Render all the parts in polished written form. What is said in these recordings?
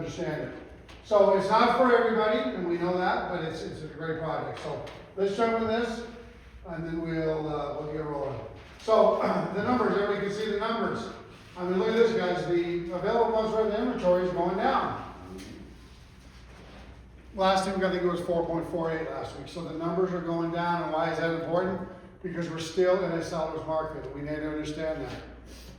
understand it. So it's not for everybody, and we know that, but it's a great project. So let's jump into this, and then we'll get rolling. So the numbers, everybody can see the numbers. I mean, look at this, guys. The available funds for the inventory is going down. Last week, I think it was 4.48 last week. So the numbers are going down, and why is that important? Because we're still in a seller's market. We need to understand that.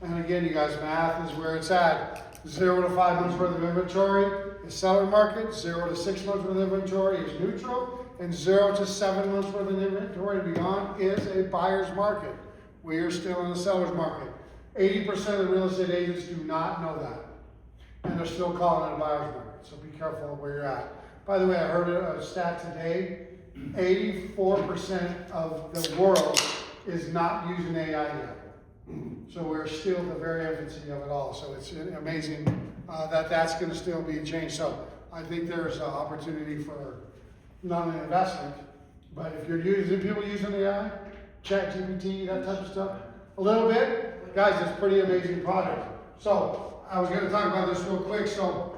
And again, you guys, math is where it's at. 0 to 5 months worth of inventory is seller market. 0 to 6 months worth of inventory is neutral. And 0 to 7 months worth of inventory and beyond is a buyer's market. We are still in the seller's market. 80% of the real estate agents do not know that. And they're still calling it a buyer's market. So be careful where you're at. By the way, I heard a stat today. 84% of the world is not using AI yet. So we're still at the very infancy of it all. So it's amazing that that's going to still be changed. So I think there's an opportunity for not only investment, but if you're using, people using AI, ChatGPT, that type of stuff, a little bit, guys, it's a pretty amazing product. So I was going to talk about this real quick. So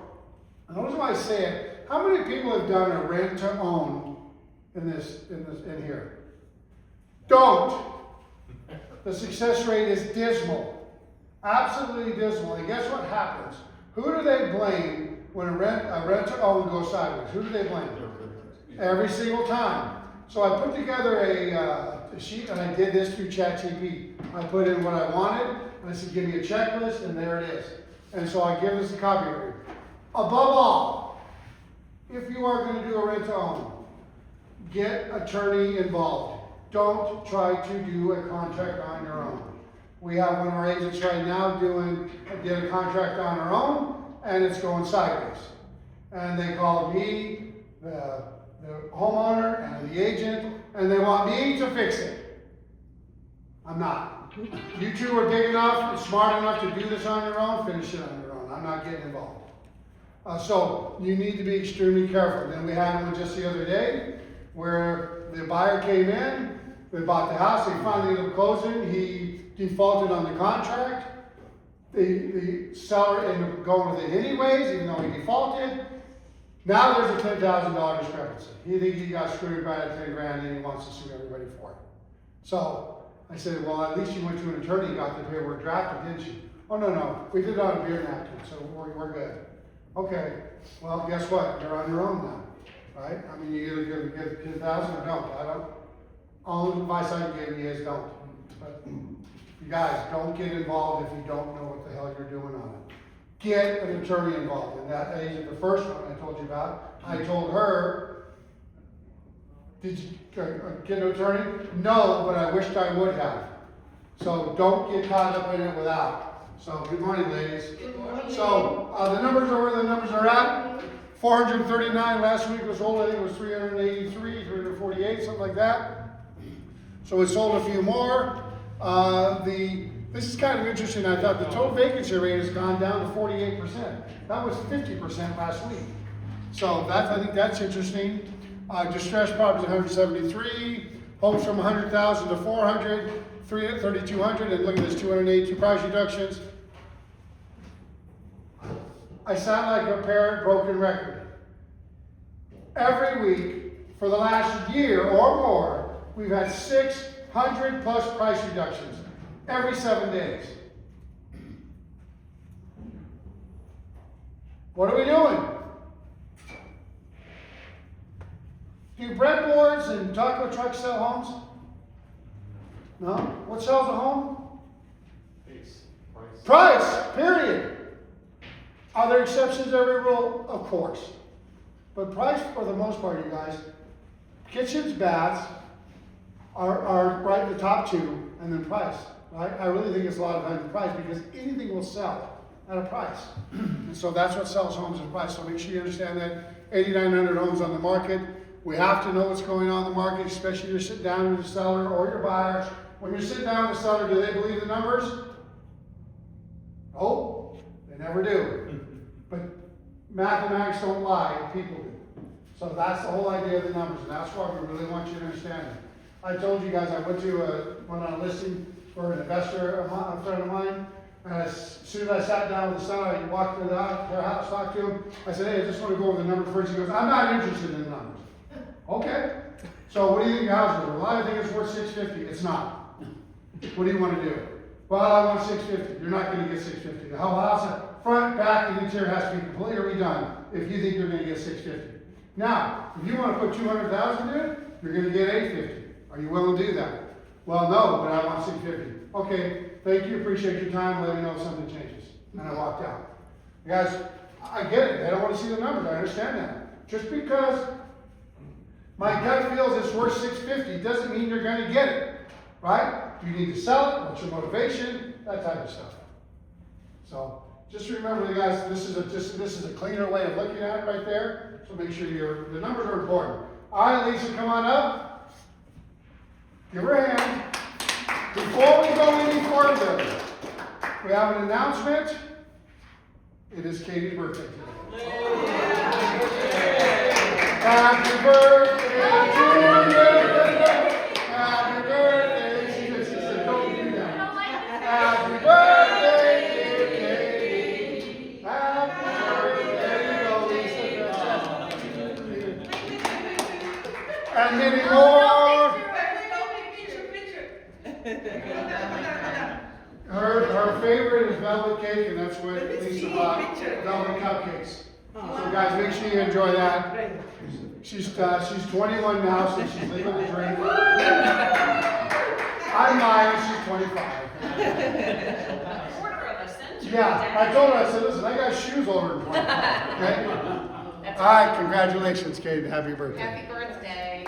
notice why I say it. How many people have done a rent to own in here? Don't. The success rate is dismal, absolutely dismal. And guess what happens? Who do they blame when a rent to own goes sideways? Who do they blame? Every single time. So I put together a sheet, and I did this through ChatGPT. I put in what I wanted, and I said, give me a checklist, and there it is. And so I give this a copy of it. Above all, if you are going to do a rent to own, get attorney involved. Don't try to do a contract on your own. We have one of our agents right now did a contract on her own, and it's going sideways. And they called me, the homeowner, and the agent, and they want me to fix it. I'm not. You two are big enough and smart enough to do this on your own, finish it on your own. I'm not getting involved. So you need to be extremely careful. Then we had one just the other day where the buyer came in, they bought the house, they finally ended up closing, he defaulted on the contract. The seller ended up going with it anyways, even though he defaulted. Now there's a $10,000 discrepancy. He thinks he got screwed by that 10 grand and he wants to sue everybody for it. So I said, well, at least you went to an attorney and got the paperwork drafted, didn't you? Oh, no, we did it on a beer napkin, so we're good. Okay, well, guess what? You're on your own now, right? I mean, you either give 10,000 or don't. I don't. All the advice I can give you is don't. But you guys, don't get involved if you don't know what the hell you're doing on it. Get an attorney involved. And that agent, the first one I told you about, I told her, did you get an attorney? No, but I wished I would have. So don't get caught up in it without. So good morning, ladies. Good morning. So the numbers are where the numbers are at. 439 last week was sold. I think it was 383, 348, something like that. So we sold a few more. This is kind of interesting. I thought the total vacancy rate has gone down to 48%. That was 50% last week. So I think that's interesting. Distressed properties 173. Homes from 100,000 to 400. 3,200. And look at this, 282 price reductions. I sound like a parrot broken record. Every week for the last year or more, we've had 600 plus price reductions every 7 days. What are we doing? Do breadboards and taco trucks sell homes? No? What sells a home? Price, period. Are there exceptions to every rule? Of course. But price, for the most part, you guys, kitchens, baths are right at the top two, and then price. Right? I really think it's a lot of times price because anything will sell at a price. And so that's what sells homes at price. So make sure you understand that 8,900 homes on the market. We have to know what's going on in the market, especially if you're sitting down with the seller or your buyer. When you're sitting down with the seller, do they believe the numbers? No, they never do. But mathematics don't lie, people do. So that's the whole idea of the numbers, and that's why we really want you to understand it. I told you guys I went on a listing for an investor, a friend of mine, And as soon as I sat down with the son, I walked to their house, talked to him. I said, hey, I just want to go over the numbers first. He goes, I'm not interested in the numbers. Okay. So what do you think your house is worth? Well, I think it's worth $650. It's not. What do you want to do? Well, I want $650. You're not going to get $650. The whole house, front, back, and interior has to be completely redone if you think you're going to get $650. Now, if you want to put $200,000 in it, you're going to get $850. Are you willing to do that? Well, no, but I want $650. Okay, thank you, appreciate your time, let me know if something changes. And I walked out. You guys, I get it, they don't want to see the numbers, I understand that. Just because my gut feels it's worth $650 doesn't mean you're going to get it, right? You need to sell it, what's your motivation, that type of stuff. So, just remember, you guys, this is a cleaner way of looking at it right there, so make sure the numbers are important. All right, Lisa, come on up. Give her a hand. Before we go any further, we have an announcement. It is Katie's birthday today. Happy birthday to you. Happy birthday. She said, don't do that. Happy birthday, dear Katie. Happy birthday, Lisa. And many more. Her favorite is velvet cake, and that's what Lisa bought, velvet cupcakes. So guys, make sure you enjoy that. She's 21 now, so she's legal to drink. I'm Myers, she's 25. Yeah, I told her, I said, listen, I got shoes older than 25. Okay? All right, congratulations, Katie. Happy birthday. Happy birthday.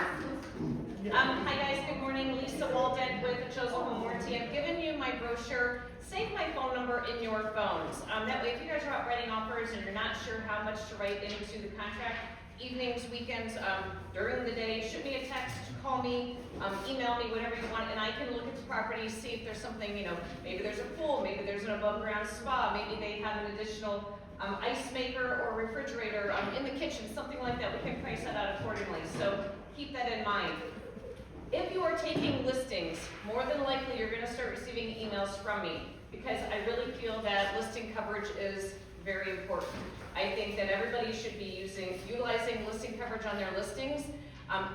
Hi guys, good morning. Lisa Walden with the Chosen Home Warranty. I've given you my brochure. Save my phone number in your phones. That way, if you guys are out writing offers and you're not sure how much to write into the contract, evenings, weekends, during the day, shoot me a text, call me, email me, whatever you want, and I can look at the property, see if there's something, maybe there's a pool, maybe there's an above ground spa, maybe they have an additional ice maker or refrigerator in the kitchen, something like that. We can price that out accordingly. So keep that in mind. If you are taking listings, more than likely you're going to start receiving emails from me because I really feel that listing coverage is very important. I think that everybody should be utilizing listing coverage on their listings.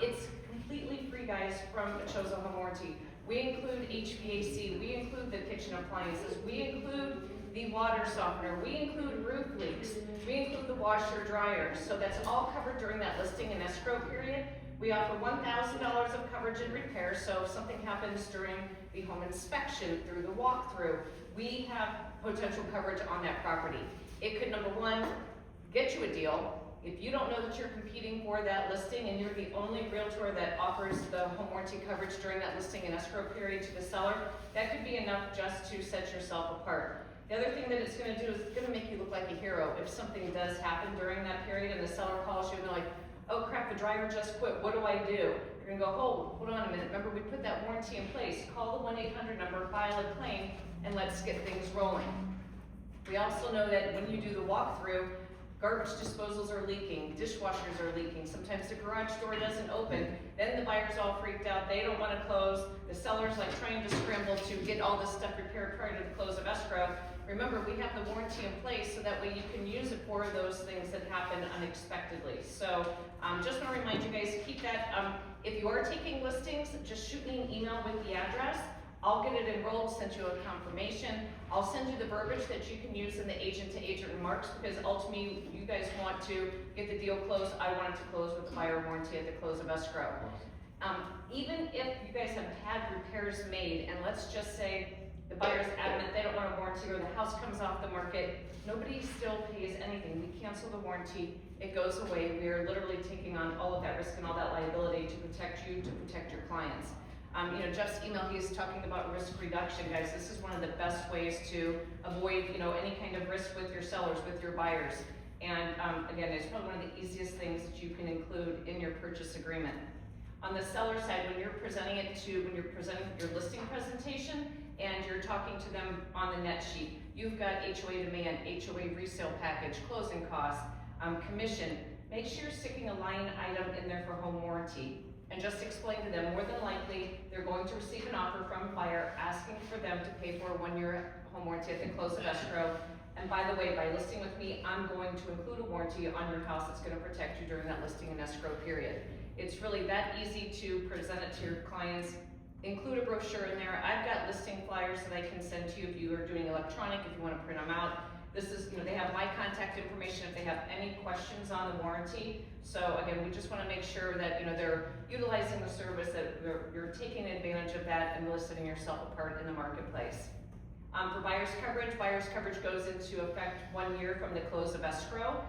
It's completely free, guys, from the Chosen Home Warranty. We include HVAC, we include the kitchen appliances, we include the water softener, we include roof leaks, we include the washer dryer. So that's all covered during that listing and escrow period. We offer $1,000 of coverage and repair, so if something happens during the home inspection, through the walkthrough, we have potential coverage on that property. It could, number one, get you a deal. If you don't know that you're competing for that listing and you're the only realtor that offers the home warranty coverage during that listing and escrow period to the seller, that could be enough just to set yourself apart. The other thing that it's going to do is it's going to make you look like a hero if something does happen during that period and the seller calls you and they're like, oh crap, the dryer just quit, what do I do? You're going to go, hold on a minute, remember we put that warranty in place. Call the 1-800 number, file a claim, and let's get things rolling. We also know that when you do the walkthrough, garbage disposals are leaking, dishwashers are leaking, sometimes the garage door doesn't open, then the buyer's all freaked out, they don't want to close, the seller's like trying to scramble to get all this stuff repaired prior to the close of escrow. Remember, we have the warranty in place so that way you can use it for those things that happen unexpectedly. So just want to remind you guys, keep that, if you are taking listings, just shoot me an email with the address. I'll get it enrolled, send you a confirmation. I'll send you the verbiage that you can use in the agent-to-agent remarks because ultimately you guys want to get the deal closed. I want it to close with the buyer warranty at the close of escrow. Even if you guys have had repairs made, and let's just say the buyer's adamant they don't want a warranty or the house comes off the market, nobody still pays anything. We cancel the warranty, it goes away. We are literally taking on all of that risk and all that liability to protect you, to protect your clients. Jeff's email, he's talking about risk reduction, guys. This is one of the best ways to avoid, any kind of risk with your sellers, with your buyers. And again, it's probably one of the easiest things that you can include in your purchase agreement. On the seller side, when you're presenting your listing presentation and you're talking to them on the net sheet, you've got HOA demand, HOA resale package, closing costs, commission. Make sure you're sticking a line item in there for home warranty. And just explain to them, more than likely, they're going to receive an offer from a buyer asking for them to pay for a 1-year home warranty at the close of escrow. And by the way, by listing with me, I'm going to include a warranty on your house that's gonna protect you during that listing and escrow period. It's really that easy to present it to your clients, include a brochure in there. I've got listing flyers that I can send to you if you are doing electronic, if you wanna print them out. This is, they have my contact information if they have any questions on the warranty. So again, we just wanna make sure that, they're utilizing the service, that you're taking advantage of that and really setting yourself apart in the marketplace. For buyer's coverage goes into effect 1 year from the close of escrow.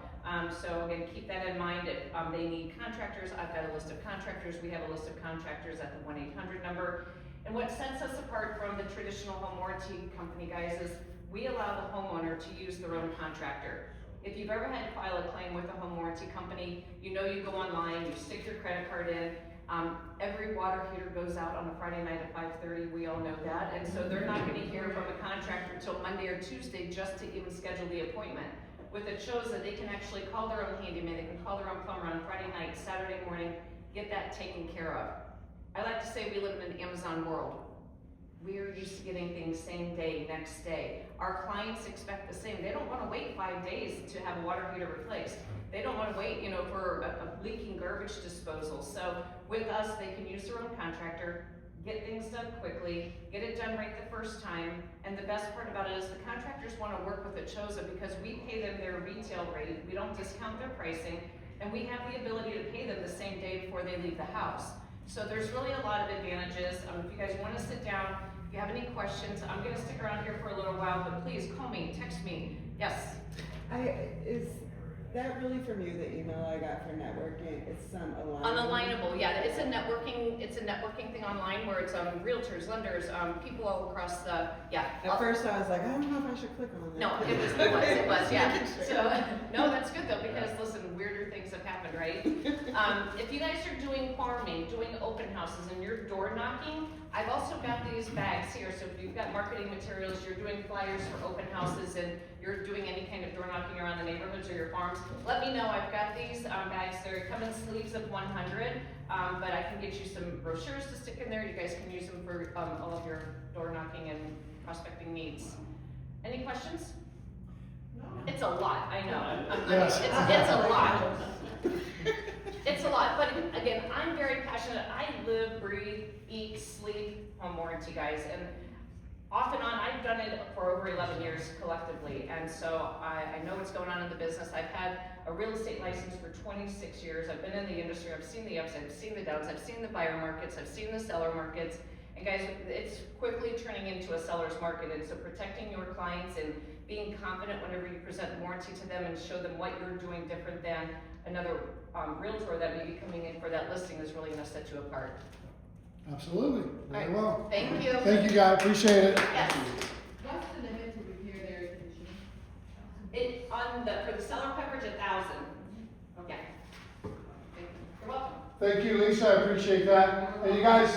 So again, keep that in mind. If they need contractors, I've got a list of contractors. We have a list of contractors at the 1-800 number. And what sets us apart from the traditional home warranty company, guys, is we allow the homeowner to use their own contractor. If you've ever had to file a claim with a home warranty company, you go online, you stick your credit card in. Every water heater goes out on a Friday night at 5:30, we all know that, and so they're not gonna hear from a contractor until Monday or Tuesday just to even schedule the appointment. With it shows that they can actually call their own handyman, they can call their own plumber on Friday night, Saturday morning, get that taken care of. I like to say we live in an Amazon world. We're used to getting things same day, next day. Our clients expect the same. They don't wanna wait 5 days to have a water heater replaced. They don't wanna wait, for a leaking garbage disposal. So with us, they can use their own contractor, get things done quickly, get it done right the first time. And the best part about it is the contractors wanna work with Achosa because we pay them their retail rate, we don't discount their pricing, and we have the ability to pay them the same day before they leave the house. So there's really a lot of advantages. If you guys wanna sit down, if you have any questions, I'm gonna stick around here for a little while, but please call me, text me. Yes? Is that really from you, the email I got for networking? It's some alignment? Unalignable, yeah, it's a networking thing online where it's realtors, lenders, people all across the, yeah. At first I was like, I don't know if I should click on that. No, it was, yeah. So, no, that's good though, because listen, weirder things have happened, right? If you guys are doing farming, doing open houses, and you're door knocking, I've also got these bags here, so if you've got marketing materials, you're doing flyers for open houses, and you're doing any kind of door knocking around the neighborhoods or your farms, let me know. I've got these bags. They come in sleeves of 100, but I can get you some brochures to stick in there. You guys can use them for all of your door knocking and prospecting needs. Any questions? No. It's a lot, I know. Yes. It's a lot. It's a lot, but again, I'm very passionate. I live, breathe, eat, sleep home warranty, guys, and off and on, I've done it for over 11 years collectively, and so I know what's going on in the business. I've had a real estate license for 26 years. I've been in the industry. I've seen the ups, I've seen the downs, I've seen the buyer markets, I've seen the seller markets, and guys, it's quickly turning into a seller's market, and so protecting your clients and being confident whenever you present warranty to them and show them what you're doing different than another realtor that may be coming in for that listing is really going to set you apart. Absolutely, very Right. well. Thank you. Thank you, guys, appreciate it. Yes. What's the limit to repair the air conditioning? For the seller coverage, 1,000. Okay. You're welcome. Thank you, Lisa, I appreciate that. And you guys,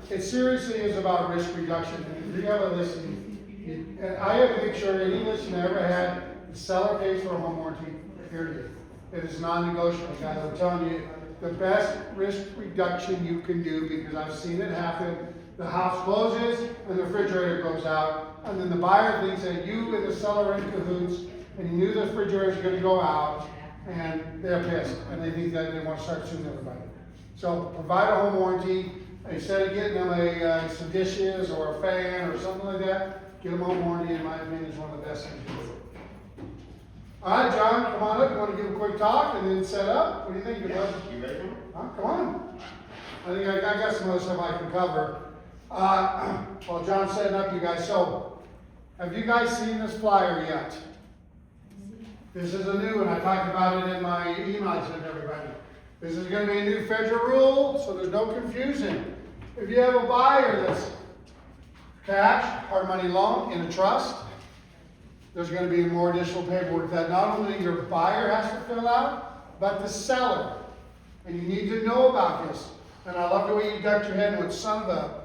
it seriously is about risk reduction. If you have a listing, and I have to make sure any listing I ever had, the seller pays for a home warranty, period. It is non-negotiable, guys, I'm telling you, the best risk reduction you can do, because I've seen it happen. The house closes and the refrigerator goes out, and then the buyer thinks that you and the seller are in cahoots, and you knew the refrigerator's gonna go out, and they're pissed, and they think that they wanna start suing everybody. So provide a home warranty, instead of getting them some dishes or a fan or something like that, get them a home warranty, in my opinion, is one of the best things you can do. All right, John, come on up. You want to give a quick talk and then set up? What do you think? Yeah, you ready for it? Huh? Come on. I think I got some other stuff I can cover. While John's setting up, you guys. So, have you guys seen this flyer yet? This is a new one. I talked about it in my email I sent everybody. This is going to be a new federal rule, so there's no confusion. If you have a buyer that's cash, hard money loan in a trust, there's going to be more additional paperwork that not only your buyer has to fill out, but the seller. And you need to know about this. And I love the way you ducked your head and went, son of a,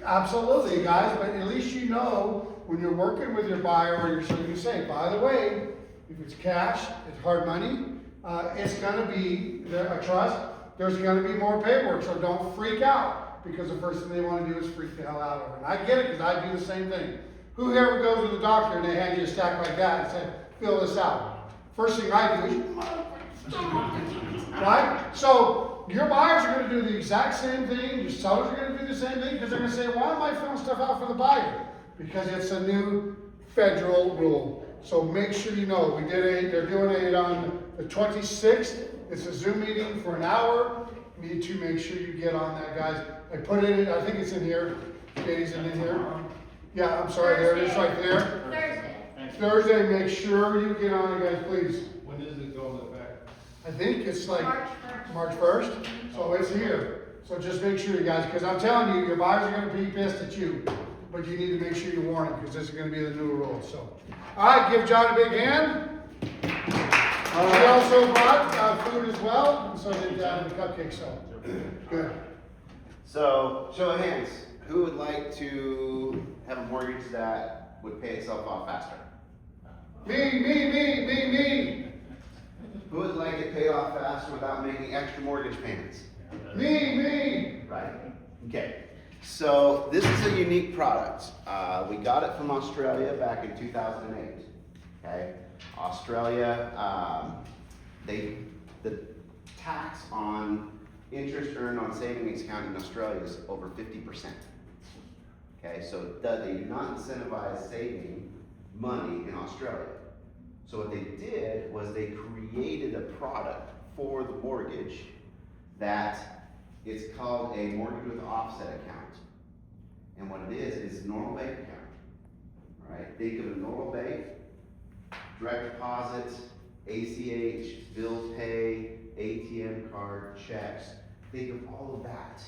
absolutely, guys, but at least you know when you're working with your buyer, or so you say, by the way, if it's cash, it's hard money, it's going to be a trust, there's going to be more paperwork, so don't freak out, because the first thing they want to do is freak the hell out over it. And I get it, because I do the same thing. Whoever goes to the doctor and they hand you a stack like that and say, fill this out. First thing I do is, right? So your buyers are gonna do the exact same thing, your sellers are gonna do the same thing, because they're gonna say, why am I filling stuff out for the buyer? Because it's a new federal rule. So make sure you know, they're doing it on the 26th. It's a Zoom meeting for an hour. You need to make sure you get on that, guys. I put it in, I think it's in here. Katie's in here. Yeah, I'm sorry, there it is right there. Thursday, make sure you get on it, guys, please. When does it go into effect? I think it's like March 1st, so it's here. So just make sure you guys, because I'm telling you, your buyers are gonna be pissed at you, but you need to make sure you warn them, because this is gonna be the new rule, so. All right, give John a big hand. She also brought food as well, and so did the cupcakes, so, good. So, show of hands, who would like to have a mortgage that would pay itself off faster? Me. Who would like it paid off faster without making extra mortgage payments? Me. Right. Okay. So this is a unique product. We got it from Australia back in 2008. Okay. Australia, the tax on interest earned on savings account in Australia is over 50%. Okay. So they do not incentivize saving money in Australia. So what they did was they created a product for the mortgage that it's called a mortgage with offset account. And what it is a normal bank account. All right, think of a normal bank, direct deposit, ACH, bills pay, ATM card, checks. Think of all of that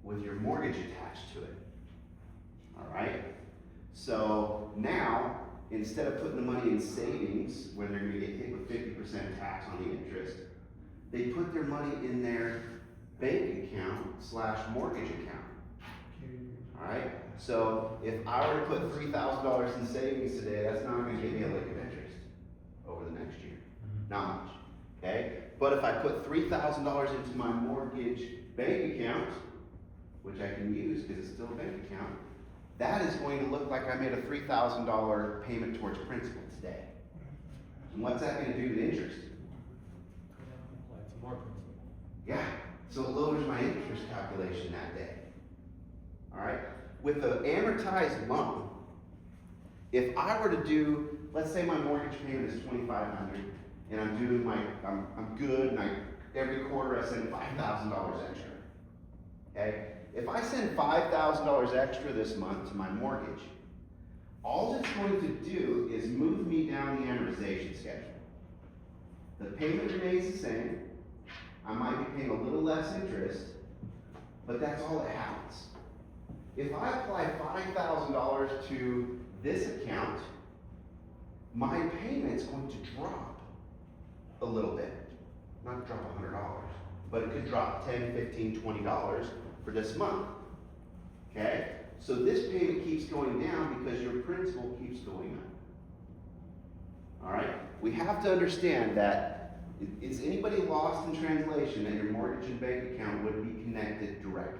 with your mortgage attached to it. All right, so now, instead of putting the money in savings, where they're gonna get hit with 50% tax on the interest, they put their money in their bank account / mortgage account. Alright, so if I were to put $3,000 in savings today, that's not gonna give me a lick of interest over the next year. Not much, okay? But if I put $3,000 into my mortgage bank account, which I can use because it's still a bank account, that is going to look like I made a $3,000 payment towards principal today. And what's that going to do to interest? Yeah, so it lowers my interest calculation that day. All right, with an amortized loan, if I were to do, let's say my mortgage payment is $2,500, and I'm doing I'm good, and every quarter I send $5,000 extra. Okay. If I send $5,000 extra this month to my mortgage, all it's going to do is move me down the amortization schedule. The payment remains the same. I might be paying a little less interest, but that's all that happens. If I apply $5,000 to this account, my payment's going to drop a little bit. Not drop $100, but it could drop $10, $15, $20 for this month. Okay? So this payment keeps going down because your principal keeps going up. All right? We have to understand that, is anybody lost in translation that your mortgage and bank account would be connected directly?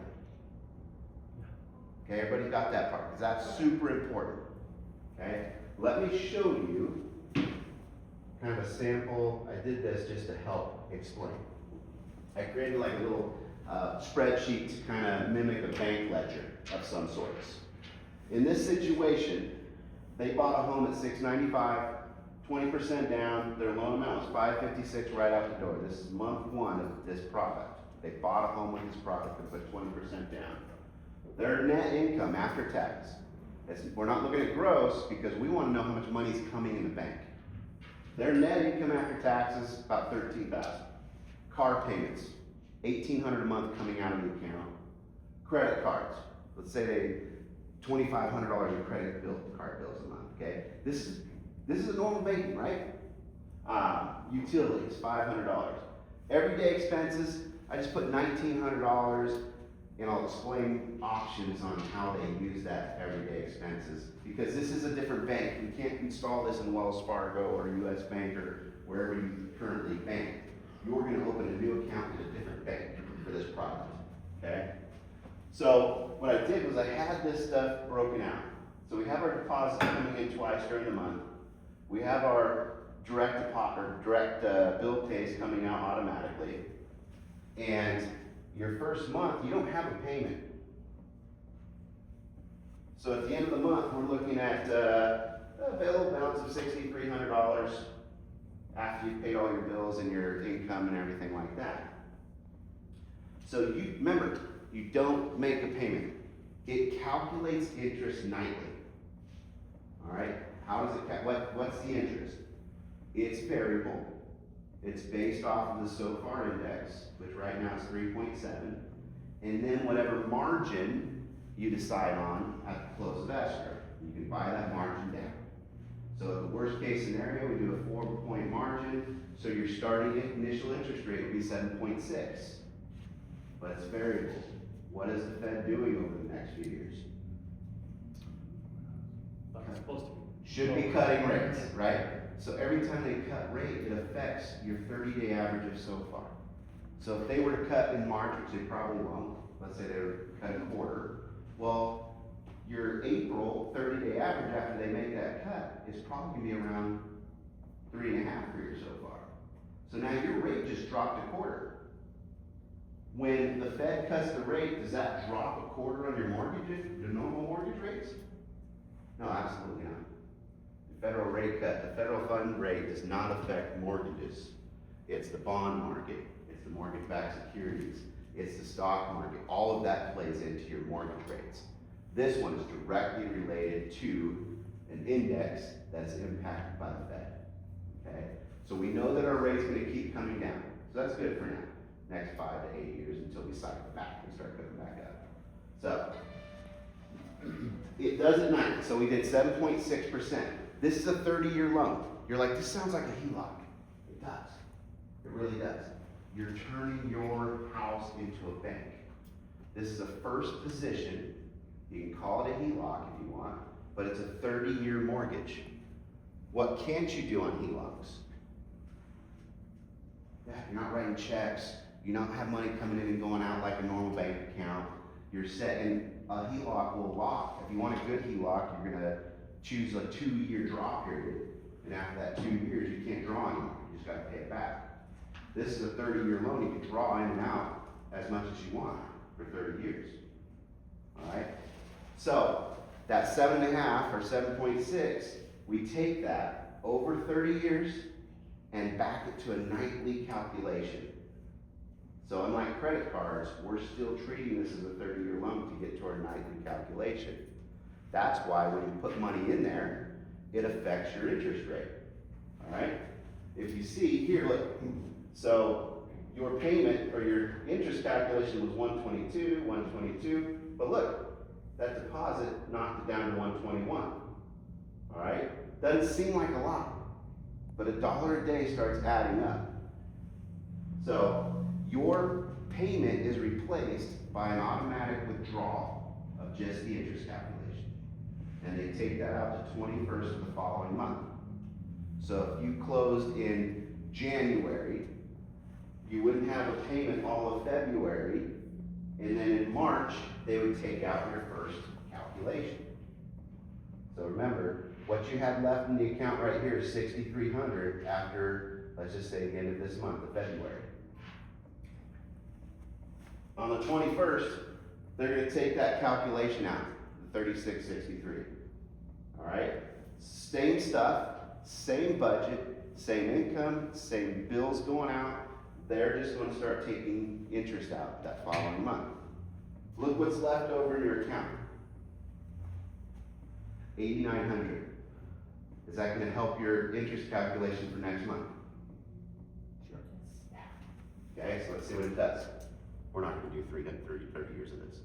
Okay, everybody got that part, because that's super important. Okay? Let me show you kind of a sample. I did this just to help explain. I created like a little spreadsheet to kind of mimic a bank ledger of some sorts. In this situation, they bought a home at $695, 20% down. Their loan amount was $556 right out the door. This is month one of this product. They bought a home with this product and put 20% down. Their net income after tax, we're not looking at gross because we want to know how much money is coming in the bank. Their net income after taxes about $13,000. Car payments, $1,800 a month coming out of the account. Credit cards, let's say they $2,500 in credit card bills a month. Okay, this is a normal banking, right? Utilities, $500. Everyday expenses, I just put $1,900, and I'll explain options on how they use that everyday expenses, because this is a different bank. We can't install this in Wells Fargo or US Bank or wherever you currently bank. You're going to open a new account in a different bank for this product. Okay? So what I did was I had this stuff broken out. So we have our deposit coming in twice during the month. We have our direct deposit, or direct bill pays coming out automatically. And your first month, you don't have a payment. So at the end of the month, we're looking at a available balance of $6,300 after you've paid all your bills and your income and everything like that. So you remember, you don't make a payment. It calculates interest nightly. All right? How does it what's the interest? It's variable. It's based off of the SOFR index, which right now is 3.7, and then whatever margin you decide on at the close of escrow. You can buy that margin down. So the worst case scenario, we do a 4-point margin, so your starting initial interest rate would be 7.6. But it's variable. What is the Fed doing over the next few years? Like it's supposed to be. Should be cutting rates, right? So every time they cut rate, it affects your 30-day average of SOFR. So if they were to cut in March, which they probably won't, let's say they were cutting a quarter, well, your April 30-day average after they make that cut is probably gonna be around 3.5 for your SOFR. So now your rate just dropped a quarter. When the Fed cuts the rate, does that drop a quarter on your mortgages, your normal mortgage rates? No, absolutely not. The federal rate cut, the federal fund rate does not affect mortgages. It's the bond market, it's the mortgage-backed securities, it's the stock market. All of that plays into your mortgage rates. This one is directly related to an index that's impacted by the Fed. Okay? So we know that our rate's gonna keep coming down. So that's good for now. Next 5 to 8 years until we cycle back and start picking back up. So it does at night. So we did 7.6%. This is a 30-year loan. You're like, this sounds like a HELOC. It does. It really does. You're turning your house into a bank. This is a first position. You can call it a HELOC if you want, but it's a 30-year mortgage. What can't you do on HELOCs? Yeah, you're not writing checks. You don't have money coming in and going out like a normal bank account. You're set, and a HELOC will lock. If you want a good HELOC, you're gonna choose a 2-year draw period. And after that 2 years, you can't draw anymore. You just gotta pay it back. This is a 30-year loan. You can draw in and out as much as you want for 30 years. All right? So that 7.5 or 7.6, we take that over 30 years and back it to a nightly calculation. So unlike credit cards, we're still treating this as a 30-year loan to get to our nightly calculation. That's why when you put money in there, it affects your interest rate. All right? If you see here, look, so your payment or your interest calculation was 122, but look, that deposit knocked it down to 121. All right? Doesn't seem like a lot, but $1 a day starts adding up. So your payment is replaced by an automatic withdrawal of just the interest calculation. And they take that out to 21st of the following month. So if you closed in January, you wouldn't have a payment all of February, and then in March, they would take out your first calculation. So remember, what you have left in the account right here is $6,300 after, let's just say the end of this month, of February. On the 21st, they're gonna take that calculation out, the $36.63. All right? Same stuff, same budget, same income, same bills going out. They're just gonna start taking interest out that following month. Look what's left over in your account. $8,900. Is that gonna help your interest calculation for next month? Sure. Okay, so let's see what it does. We're not gonna do 30 years of this.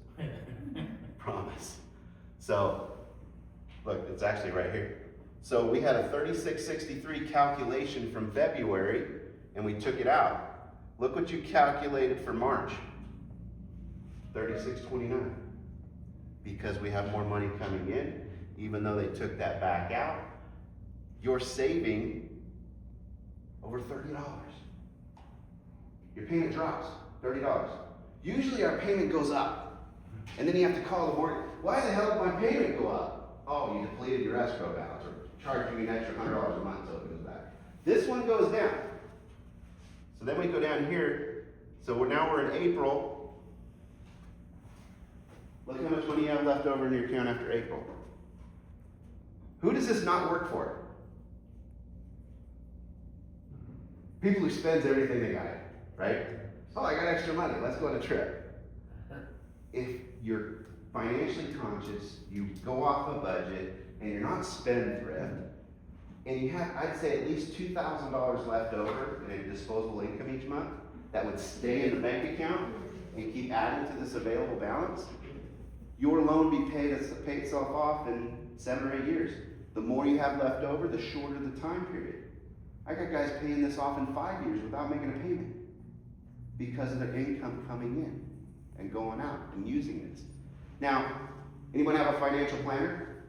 Promise. So, look, it's actually right here. So we had a 36.63 calculation from February, and we took it out. Look what you calculated for March. 36.29. Because we have more money coming in, even though they took that back out, you're saving over $30. Your payment drops, $30. Usually our payment goes up. And then you have to call the mortgage. Why the hell did my payment go up? oh, you depleted your escrow balance, or charge you an extra $100 a month so it goes back. This one goes down. So then we go down here, so now we're in April. Look how much money you have left over in your account after April. Who does this not work for? People who spends everything they got, right? Oh, I got extra money, let's go on a trip. If you're financially conscious, you go off a budget, and you're not spendthrift, and you have, I'd say, at least $2,000 left over in a disposable income each month that would stay in the bank account and keep adding to this available balance, your loan be pay itself off in 7 or 8 years. The more you have left over, the shorter the time period. I got guys paying this off in 5 years without making a payment because of their income coming in and going out and using it. Now, anyone have a financial planner?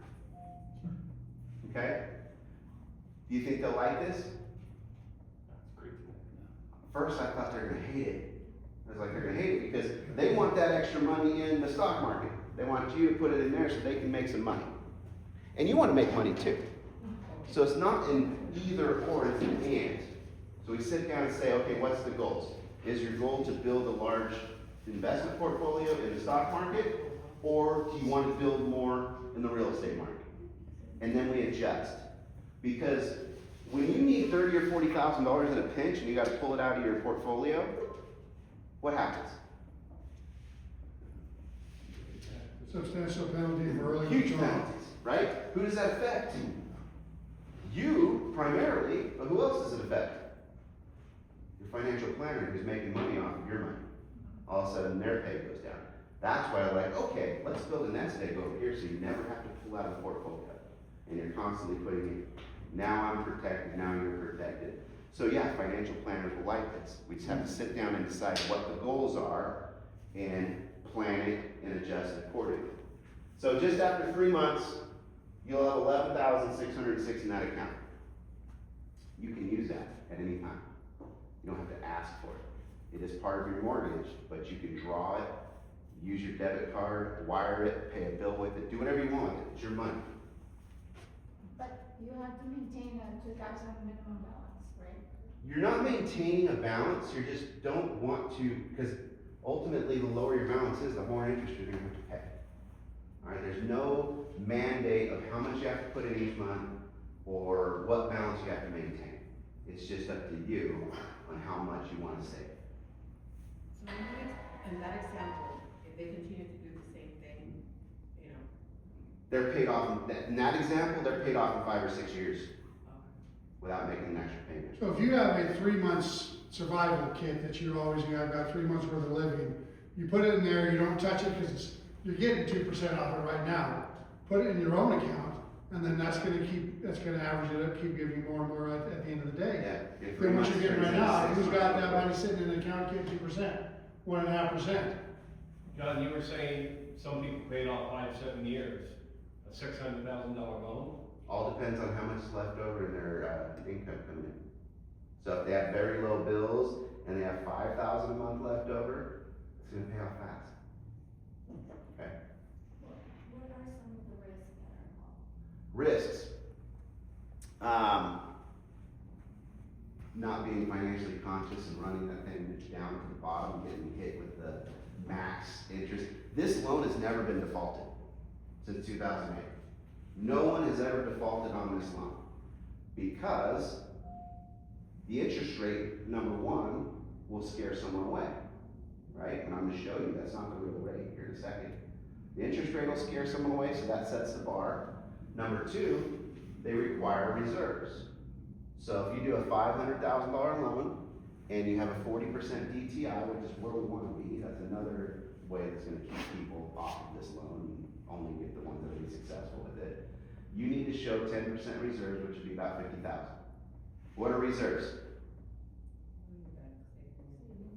Okay? Do you think they'll like this? First, I thought they were gonna hate it. I was like, they're gonna hate it because they want that extra money in the stock market. They want you to put it in there so they can make some money. And you wanna make money too. So it's not an either or, it's an and. So we sit down and say, okay, what's the goals? Is your goal to build a large investment portfolio in the stock market? Or do you want to build more in the real estate market? And then we adjust. Because when you need $30,000 or $40,000 in a pinch and you got to pull it out of your portfolio, what happens? Substantial penalty for early Huge withdrawal. penalties, right? Who does that affect? You primarily, but who else does it affect? Your financial planner who's making money off of your money. All of a sudden their pay goes down. That's why I'm like, okay, let's build a nest egg over here so you never have to pull out of the portfolio. And you're constantly putting in, now I'm protected, now you're protected. So yeah, financial planners will like this. We just have to sit down and decide what the goals are and plan it and adjust it accordingly. So just after 3 months, you'll have $11,606 in that account. You can use that at any time. You don't have to ask for it. It is part of your mortgage, but you can draw it, use your debit card, wire it, pay a bill with it, do whatever you want with it. It's your money. But you have to maintain a 2,000 minimum balance, right? You're not maintaining a balance, you just don't want to, because ultimately the lower your balance is, the more interest you're gonna have to pay. All right, there's no mandate of how much you have to put in each month or what balance you have to maintain. It's just up to you on how much you want to save. So in that example, if they continue to do the same thing, you know. They're paid off, in that example, they're paid off in 5 or 6 years without making an extra payment. So if you have a 3 months survival kit that you always got about 3 months worth of living, you put it in there, you don't touch it because you're getting 2% off it right now. Put it in your own account, and then that's gonna average it up, keep giving you more and more at the end of the day. Yeah. if Then what you're getting right now, turns into who's 6 got months, that money sitting in an account, get 2%, 1.5%. John, you were saying some people paid off 5, 7 years, a $600,000 loan? all depends on how much is left over in their income coming in. So if they have very low bills and they have $5,000 a month left over, it's gonna pay off fast. Okay. What are some of the risks that are involved? Risks. Not being financially conscious and running that thing down to the bottom, getting hit with the max interest. This loan has never been defaulted since 2008. No one has ever defaulted on this loan because the interest rate, number one, will scare someone away, right? And I'm gonna show you that's not the real rate here in a second. The interest rate will scare someone away, so that sets the bar. Number two, they require reserves. So if you do a $500,000 loan and you have a 40% DTI, which is where we want to be, that's another way that's going to keep people off of this loan and only get the ones that will be successful with it. You need to show 10% reserves, which would be about $50,000. What are reserves?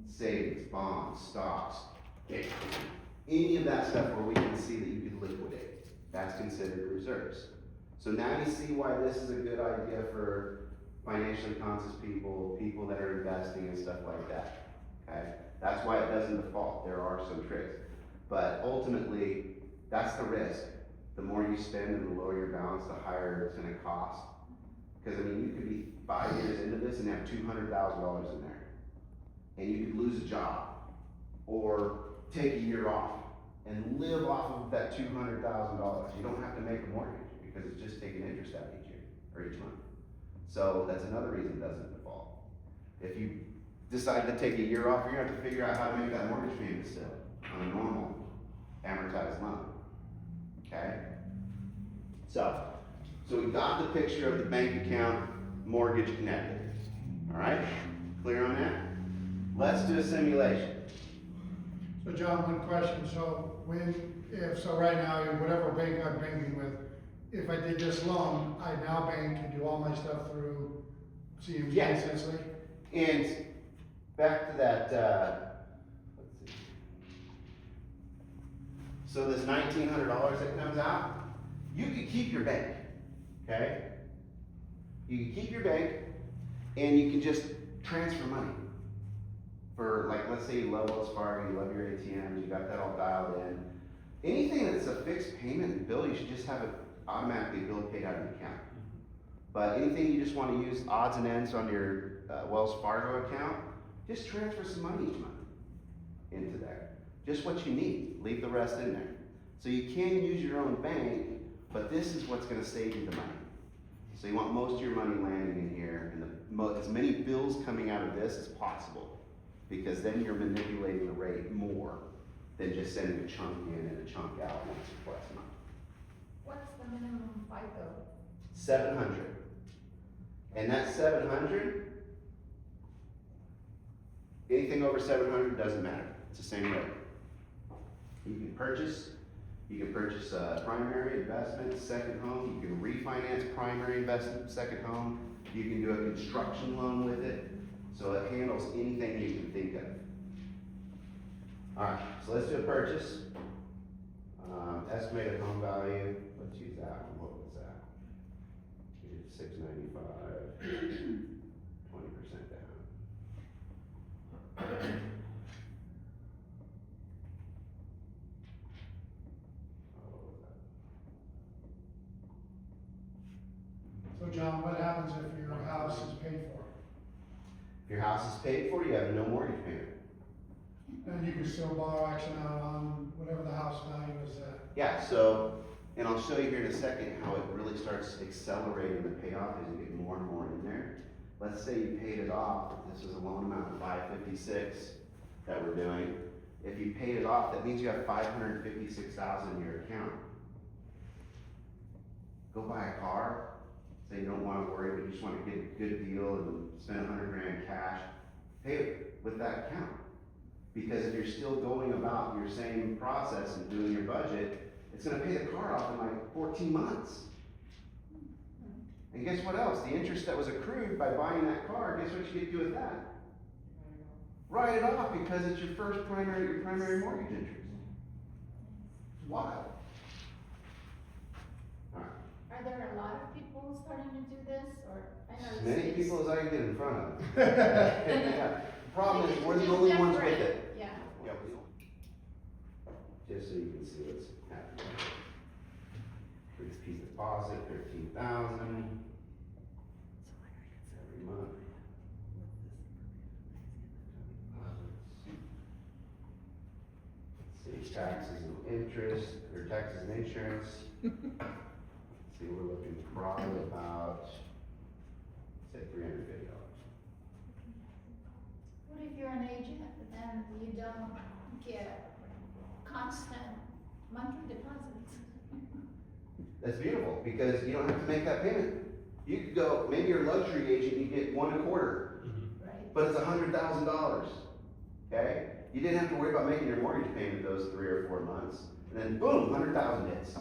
Savings, bonds, stocks, any of that stuff where we can see that you can liquidate. That's considered reserves. So now you see why this is a good idea for financially conscious people, people that are investing and stuff like that, okay? That's why it doesn't default. There are some tricks. But ultimately, that's the risk. the more you spend and the lower your balance, the higher it's gonna cost. Cause I mean, you could be 5 years into this and have $200,000 in there. And you could lose a job, or take a year off and live off of that $200,000. You don't have to make a mortgage, because it's just taking interest out each year, or each month. So that's another reason it doesn't default. If you decide to take a year off, you're gonna have to figure out how to make that mortgage payment still, on a normal amortized loan, okay? So we got the picture of the bank account, mortgage connected, all right? Clear on that? Let's do a simulation. So John, one question, so right now, whatever bank I'm banking with, if I did this loan, I now bank and do all my stuff through CMG Yeah. essentially? And back to that, let's see. So this $1,900 that comes out, you could keep your bank, okay? You can keep your bank, and you can just transfer money. For, like, let's say you love Wells Fargo, you love your ATMs, you got that all dialed in. Anything that's a fixed payment bill, you should just have it automatically billed paid out of the account. But anything you just wanna use odds and ends on your Wells Fargo account, just transfer some money each month into there. Just what you need, leave the rest in there. So you can use your own bank, but this is what's gonna save you the money. So you want most of your money landing in here, and as many bills coming out of this as possible. Because then you're manipulating the rate more than just sending a chunk in and a chunk out once or twice a month. What's the minimum FICO? 700. And that 700, anything over 700 doesn't matter. It's the same rate. You can purchase a primary investment, second home. You can refinance primary investment, second home. You can do a construction loan with it. So it handles anything you can think of. All right, so let's do a purchase. Estimated home value, let's use that one. What was that? We did $695, 20% down. What was that? So John, what happens if your house is paid for? If your house is paid for, you have no mortgage payment. And you can still borrow action out on whatever the house value is at? Yeah, so, and I'll show you here in a second how it really starts accelerating the payoff as you get more and more in there. Let's say you paid it off, this is a loan amount of $556 that we're doing. If you paid it off, that means you have $556,000 in your account. Go buy a car, say you don't wanna worry, but you just wanna get a good deal and spend $100,000 cash, pay it with that account. Because if you're still going about your same process and doing your budget, it's gonna pay the car off in like 14 months. And guess what else? The interest that was accrued by buying that car, guess what you get to do with that? Write it off, because it's your primary mortgage interest. It's wild. Alright. Are there a lot of people starting to do this, or? I know As it's- many it's- people as I can get in front of. Yeah. The problem is, we're the only ones with it. Yeah. Yep. Just so you can see what's happening. Fixed piece deposit, 13,000. Every month. Let's see, taxes and interest, or taxes and insurance. Let's see, we're looking probably about, say, $350. What if you're an agent and you don't get constant monthly deposits? That's beautiful, because you don't have to make that payment. You could go, maybe you're a luxury agent, you get 1 1/4, Right. but it's $100,000, okay? You didn't have to worry about making your mortgage payment those 3 or 4 months, and then boom, 100,000 hits.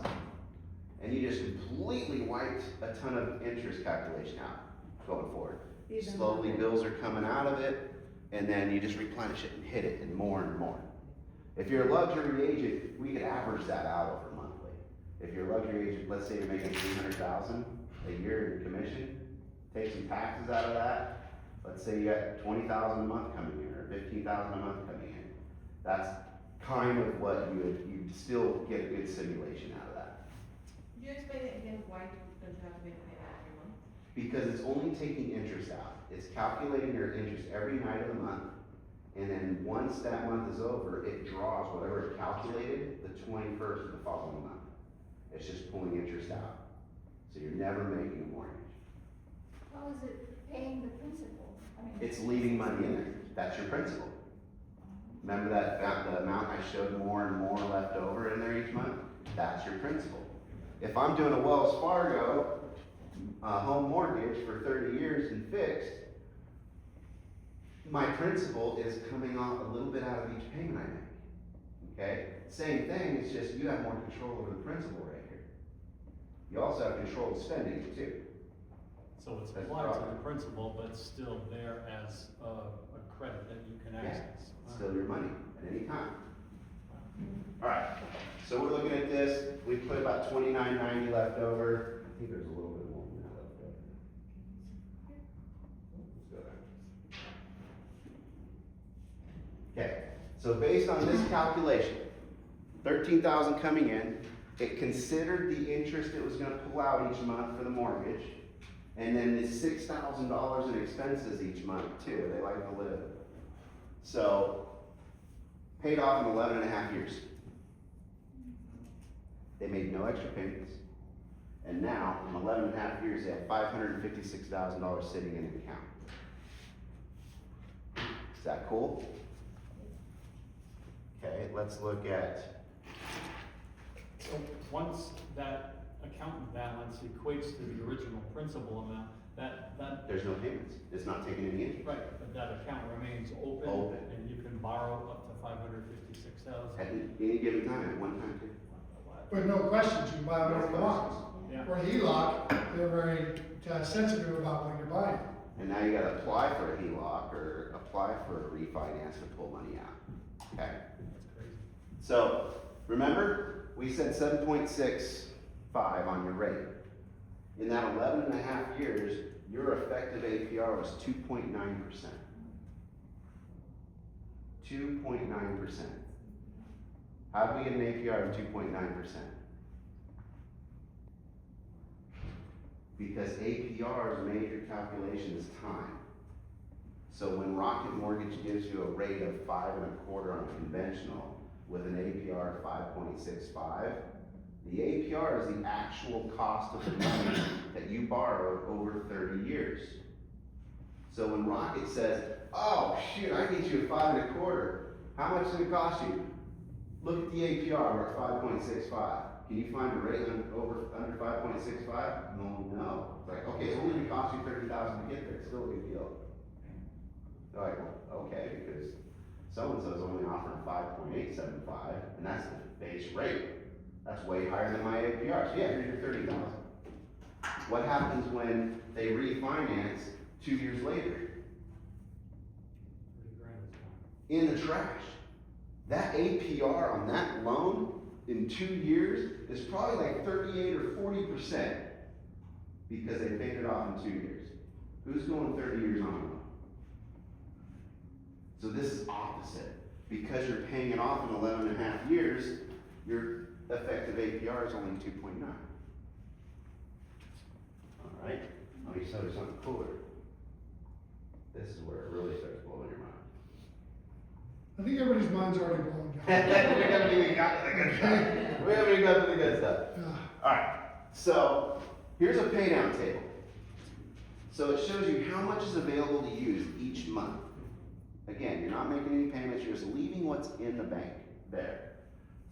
And you just completely wiped a ton of interest calculation out going forward. Even Slowly more. bills are coming out of it, and then you just replenish it and hit it and more and more. If you're a luxury agent, we could average that out over monthly. If you're a luxury agent, let's say you're making $300,000 a year in commission, take some taxes out of that. Let's say you got $20,000 a month coming in, or $15,000 a month coming in. That's kind of what you'd still get a good simulation out of that. Could you explain it again, why don't you have to make a payment every month? Because it's only taking interest out. It's calculating your interest every night of the month. And then once that month is over, it draws whatever it calculated the 21st of the following month. It's just pulling interest out. So you're never making a mortgage. How is it paying the principal? I mean. It's leaving money in there. That's your principal. Remember that, the amount I showed more and more left over in there each month? That's your principal. If I'm doing a Wells Fargo home mortgage for 30 years and fixed, my principal is coming off a little bit out of each payment I make. Okay? Same thing, it's just you have more control over the principal right here. You also have control of spending it too. So it's That's applied to right. the principal, but still there as a credit that you can Yeah, access. it's still your money at any time. Alright, so we're looking at this, we put about $29.90 left over. I think there's a little bit more than that left over. Let's go there. Okay, so based on this calculation, 13,000 coming in, it considered the interest it was gonna pull out each month for the mortgage, and then the $6,000 in expenses each month too, they like to live. So, paid off in 11 and a half years. They made no extra payments, and now, in 11 and a half years, they have $556,000 sitting in an account. Is that cool? Okay, let's look at, So once that account balance equates to the original principal amount, that, there's no payments, it's not taking any interest. right, but that account remains open. Open. And you can borrow up to $556,000. At any given time, at one time too. But no questions, you can buy whatever you want. Yeah. Or HELOC, they're very sensitive about what you're buying. And now you gotta apply for a HELOC or apply for a refinance to pull money out, okay? That's crazy. So, remember, we said 7.65 on your rate. In that 11 and a half years, your effective APR was 2.9%. 2.9%. How do we get an APR of 2.9%? Because APR's major calculation is time. So when Rocket Mortgage gives you a rate of 5.25 on a conventional with an APR of 5.65, the APR is the actual cost of the money that you borrowed over 30 years. So when Rocket says, oh shit, I get you a 5.25, how much does it cost you? Look at the APR, we're at 5.65. Can you find a rate under 5.65? No. It's like, okay, it's only gonna cost you $30,000 to get there, it's still a good deal. They're like, well, okay, because so-and-so's only offering 5.875, and that's the base rate. That's way higher than my APR, so yeah, here's your 30,000. What happens when they refinance 2 years later? 30 grand is gone. In the trash. That APR on that loan in 2 years is probably like 38 or 40% because they paid it off in 2 years. Who's going 30 years on a loan? So this is opposite. Because you're paying it off in 11 and a half years, your effective APR is only 2.9. All right, let me show you something cooler. This is where it really starts blowing your mind. I think everybody's mind's already blown we down. haven't even got to the good stuff. We haven't even got to the good stuff. Yeah. Alright, so here's a pay down table. So it shows you how much is available to use each month. Again, you're not making any payments, you're just leaving what's in the bank there.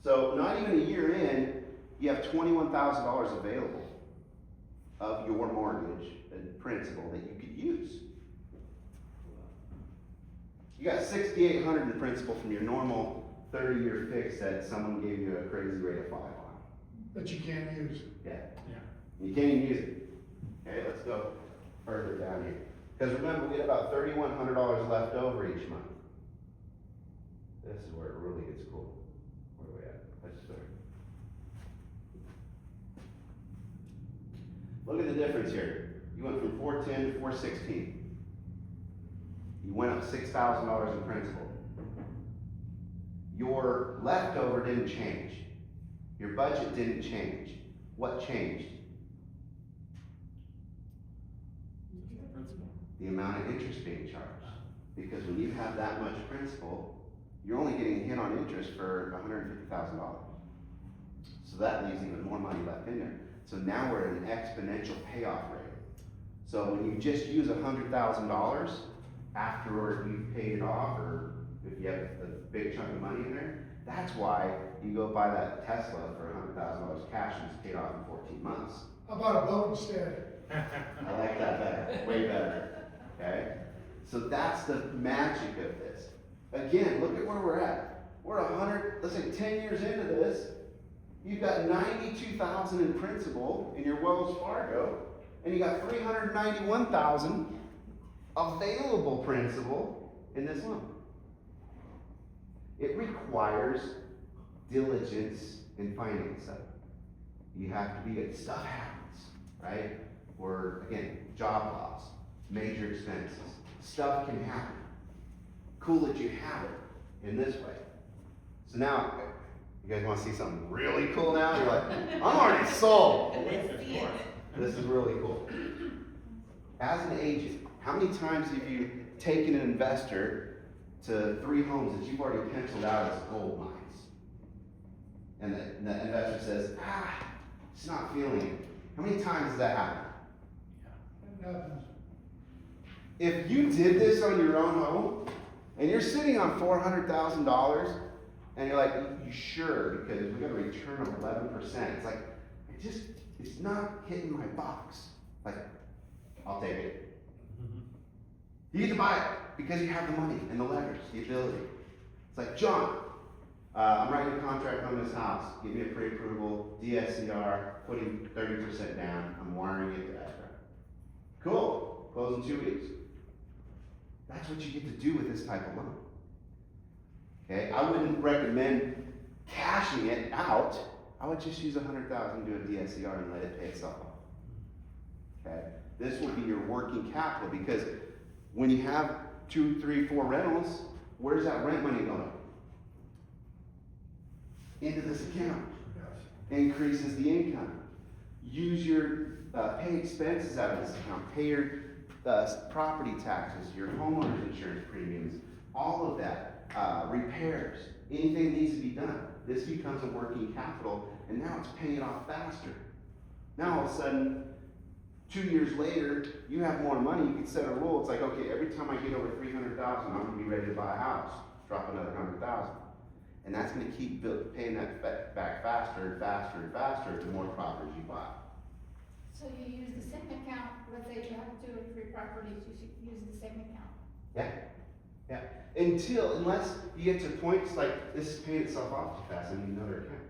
So not even a year in, you have $21,000 available of your mortgage and principal that you could use. You got $6,800 in principal from your normal 30-year fix that someone gave you a crazy rate of 5 on. That you can't use. Yeah. Yeah. You can't even use it. Okay, let's go further down here. Because remember, we had about $3,100 left over each month. This is where it really gets cool. Where are we at? Let's start. Look at the difference here. You went from 410 to 416. You went up $6,000 in principal. Your leftover didn't change. Your budget didn't change. What changed? Just the principal. The amount of interest being charged. Because when you have that much principal, you're only getting hit on interest for $150,000. So that leaves even more money left in there. So now we're at an exponential payoff rate. So when you just use $100,000 after you've paid it off, or if you have a big chunk of money in there, that's why you go buy that Tesla for $100,000 cash and it's paid off in 14 months. How about a boat instead? I like that better, way better, okay? So that's the magic of this. Again, look at where we're at. We're 10 years into this. You've got 92,000 in principal in your Wells Fargo, and you got 391,000 available principal in this loan. It requires diligence in financing. You have to be, stuff happens, right? Or again, job loss, major expenses. Stuff can happen. Cool that you have it in this way. So now, you guys want to see something really cool now? You're like, I'm already sold. Let's see it. This is really cool. As an agent, how many times have you taken an investor to 3 homes that you've already penciled out as gold mines? And the investor says, it's not feeling it. How many times does that happen? It happens. If you did this on your own home, and you're sitting on $400,000, and you're like, you sure? Because we got a return of 11%. It's like, it's not hitting my box. Like, I'll take it. You get to buy it because you have the money and the leverage, the ability. It's like, John, I'm writing a contract on this house. Give me a pre-approval, DSCR, putting 30% down. I'm wiring it to escrow. Cool. Close in 2 weeks. That's what you get to do with this type of loan. Okay, I wouldn't recommend cashing it out. I would just use $100,000, do a DSCR, and let it pay itself off. Okay, this will be your working capital, because when you have 2, 3, 4 rentals, where's that rent money going? Into this account. Increases the income. Use your pay expenses out of this account. Pay your property taxes, your homeowner's insurance premiums, all of that. Repairs, anything that needs to be done. This becomes a working capital, and now it's paying it off faster. Now all of a sudden, 2 years later, you have more money. You can set a rule. It's like, okay, every time I get over 300,000, I'm gonna be ready to buy a house. Drop another 100,000, and that's gonna keep paying that back faster and faster and faster the more properties you buy. So you use the same account, let's say you have 2 or 3 properties, you should use the same account. Yeah. Unless you get to points like this is paying itself off too fast, I need another account.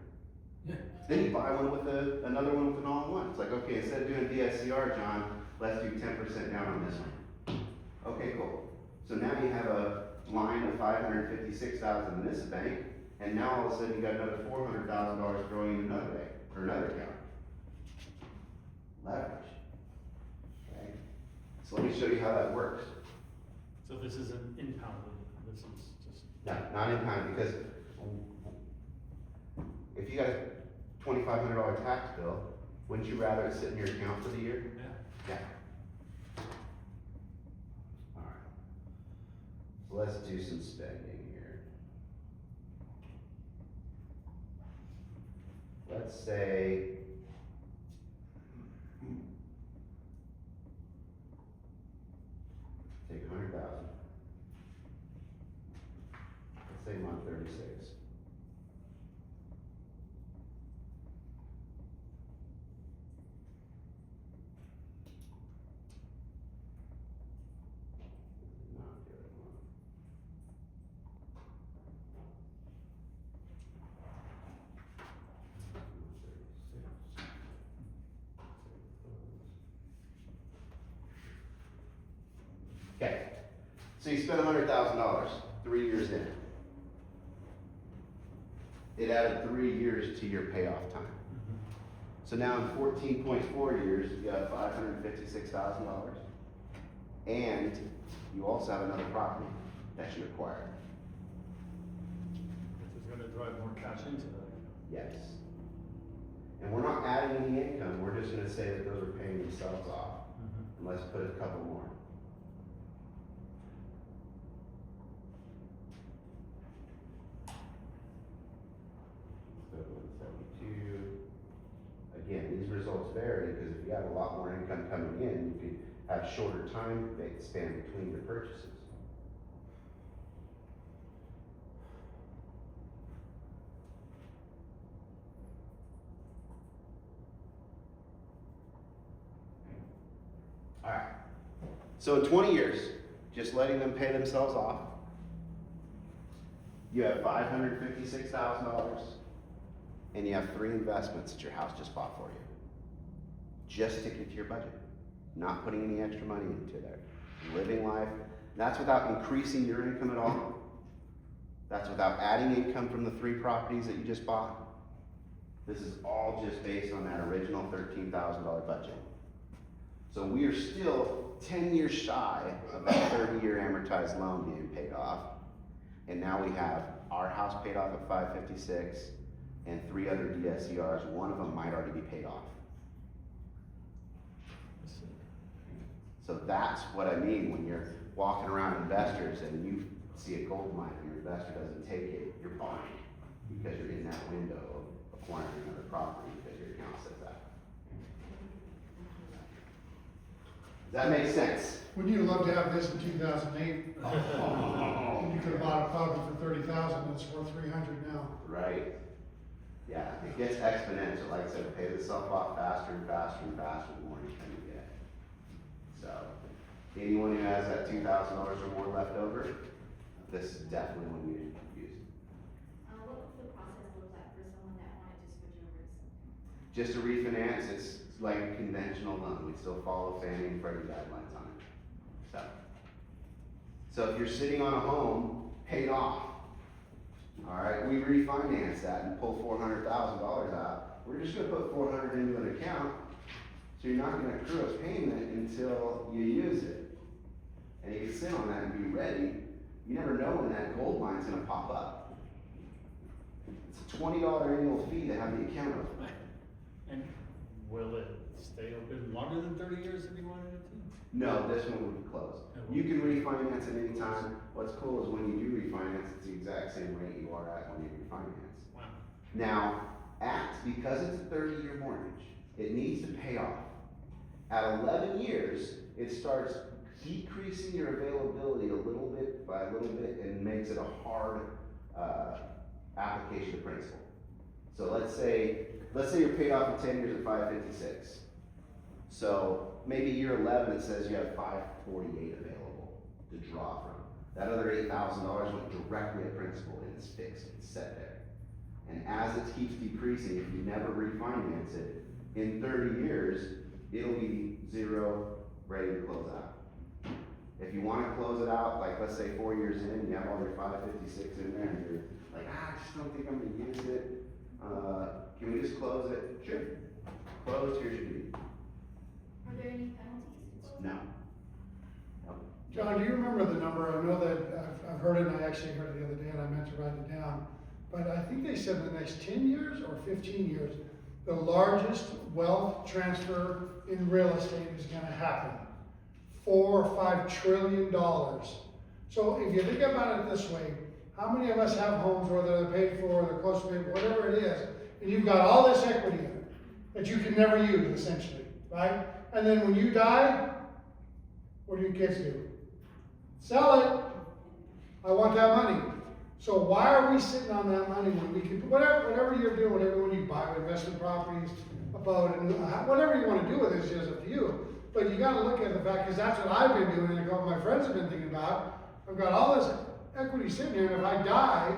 Then you buy one with another one with an all-in-one. It's like, okay, instead of doing DSCR, John, let's do 10% down on this one. Okay, cool. So now you have a line of $556,000 in this bank, and now all of a sudden you got another $400,000 growing in another bank or another account. Leverage. Okay. So let me show you how that works. So this isn't impounded, this is just. No, not impounded, because if you got a $2,500 tax bill, wouldn't you rather it sit in your account for the year? Yeah. Yeah. Alright. So let's do some spending here. Let's say, take 100,000. Let's say month 36. Not good month. Okay, so you spent $100,000 3 years in. It added 3 years to your payoff time. So now in 14.4 years, you got $556,000, and you also have another property that you acquired. Which is gonna drive more cash into that. Yes. And we're not adding having any income, we're just gonna say that those are paying themselves off. And let's put a couple more. So 172. Again, these results vary because if you have a lot more income coming in, you could have shorter time span between your purchases. All right. So in 20 years, just letting them pay themselves off, you have $556,000, and you have 3 investments that your house just bought for you. Just sticking to your budget, not putting any extra money into there. Living life. That's without increasing your income at all. That's without adding income from the 3 properties that you just bought. This is all just based on that original $13,000 budget. So we are still 10 years shy of that 30-year amortized loan being paid off. And now we have our house paid off at $556 and 3 other DSCRs. One of them might already be paid off. So that's what I mean when you're walking around investors and you see a gold mine and your investor doesn't take it, you're buying because you're in that window of acquiring another property because your account says that. Does that make sense? Wouldn't you love to have this in 2008? You could have bought a property for 30,000, it's worth 300 now. Right? Yeah, it gets exponential. Like I said, it pays itself off faster and faster and faster the more income you get. So, anyone who has that $2,000 or more left over, this is definitely one you need to use. What would the process look like for someone that wanted to switch over to something? Just to refinance, it's like a conventional loan. We still follow Fannie and Freddie guidelines on it. So if you're sitting on a home paid off, all right, we refinance that and pull $400,000 out. We're just going to put $400 into an account, so you're not going to accrue a payment until you use it. And you can sit on that and be ready. You never know when that gold mine's going to pop up. It's a $20 annual fee to have the account open. And will it stay open longer than 30 years if you wanted it to? No, this one would be closed. You can refinance at any time. What's cool is when you do refinance, it's the exact same rate you are at when you refinance. Wow. Now, because it's a 30-year mortgage, it needs to pay off. At 11 years, it starts decreasing your availability a little bit by a little bit and makes it a hard application of principal. So let's say you're paid off in 10 years at 556. So maybe year 11 it says you have 548 available to draw from. That other $8,000 went directly at principal and it's fixed, it's set there. And as it keeps decreasing, if you never refinance it, in 30 years, it'll be zero, ready to close out. If you want to close it out, like let's say 4 years in, you have all your 556 in there and you're like, I just don't think I'm gonna use it. Can we just close it? Sure. Closed, here's your deed. Are there any penalties? No. John, do you remember the number? I know that I've heard it, and I actually heard it the other day, and I meant to write it down. But I think they said in the next 10 years or 15 years, the largest wealth transfer in real estate is gonna happen. $4 or $5 trillion. So if you think about it this way, how many of us have homes, whether they're paid for, they're close to paid for, whatever it is, and you've got all this equity in it that you can never use, essentially, right? And then when you die, what do your kids do? Sell it. I want that money. So why are we sitting on that money when we can, whatever you're doing, when you buy investment properties, a boat, and whatever you want to do with it is just up to you. But you got to look at the fact, because that's what I've been doing, and a couple of my friends have been thinking about. I've got all this equity sitting here, and if I die,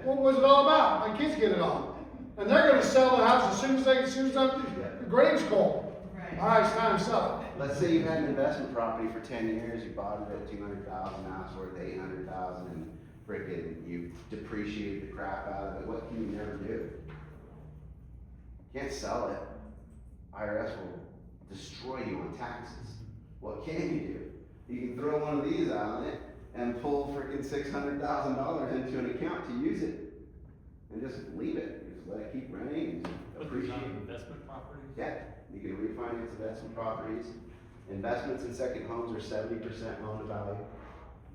what was it all about? My kids get it all. And they're going to sell the house as soon as the grave's cold. Right. All right, it's time to sell it. Let's say you've had an investment property for 10 years, you bought it at $200,000, now it's worth $800,000, and frickin' you depreciate the crap out of it. What can you never do? You can't sell it. IRS will destroy you on taxes. What can you do? You can throw one of these out on it and pull frickin' $600,000 into an account to use it. and just leave it, just let it keep running and Put these on appreciate. investment properties? Yeah, you can refinance investment properties. Investments in second homes are 70% loan to value.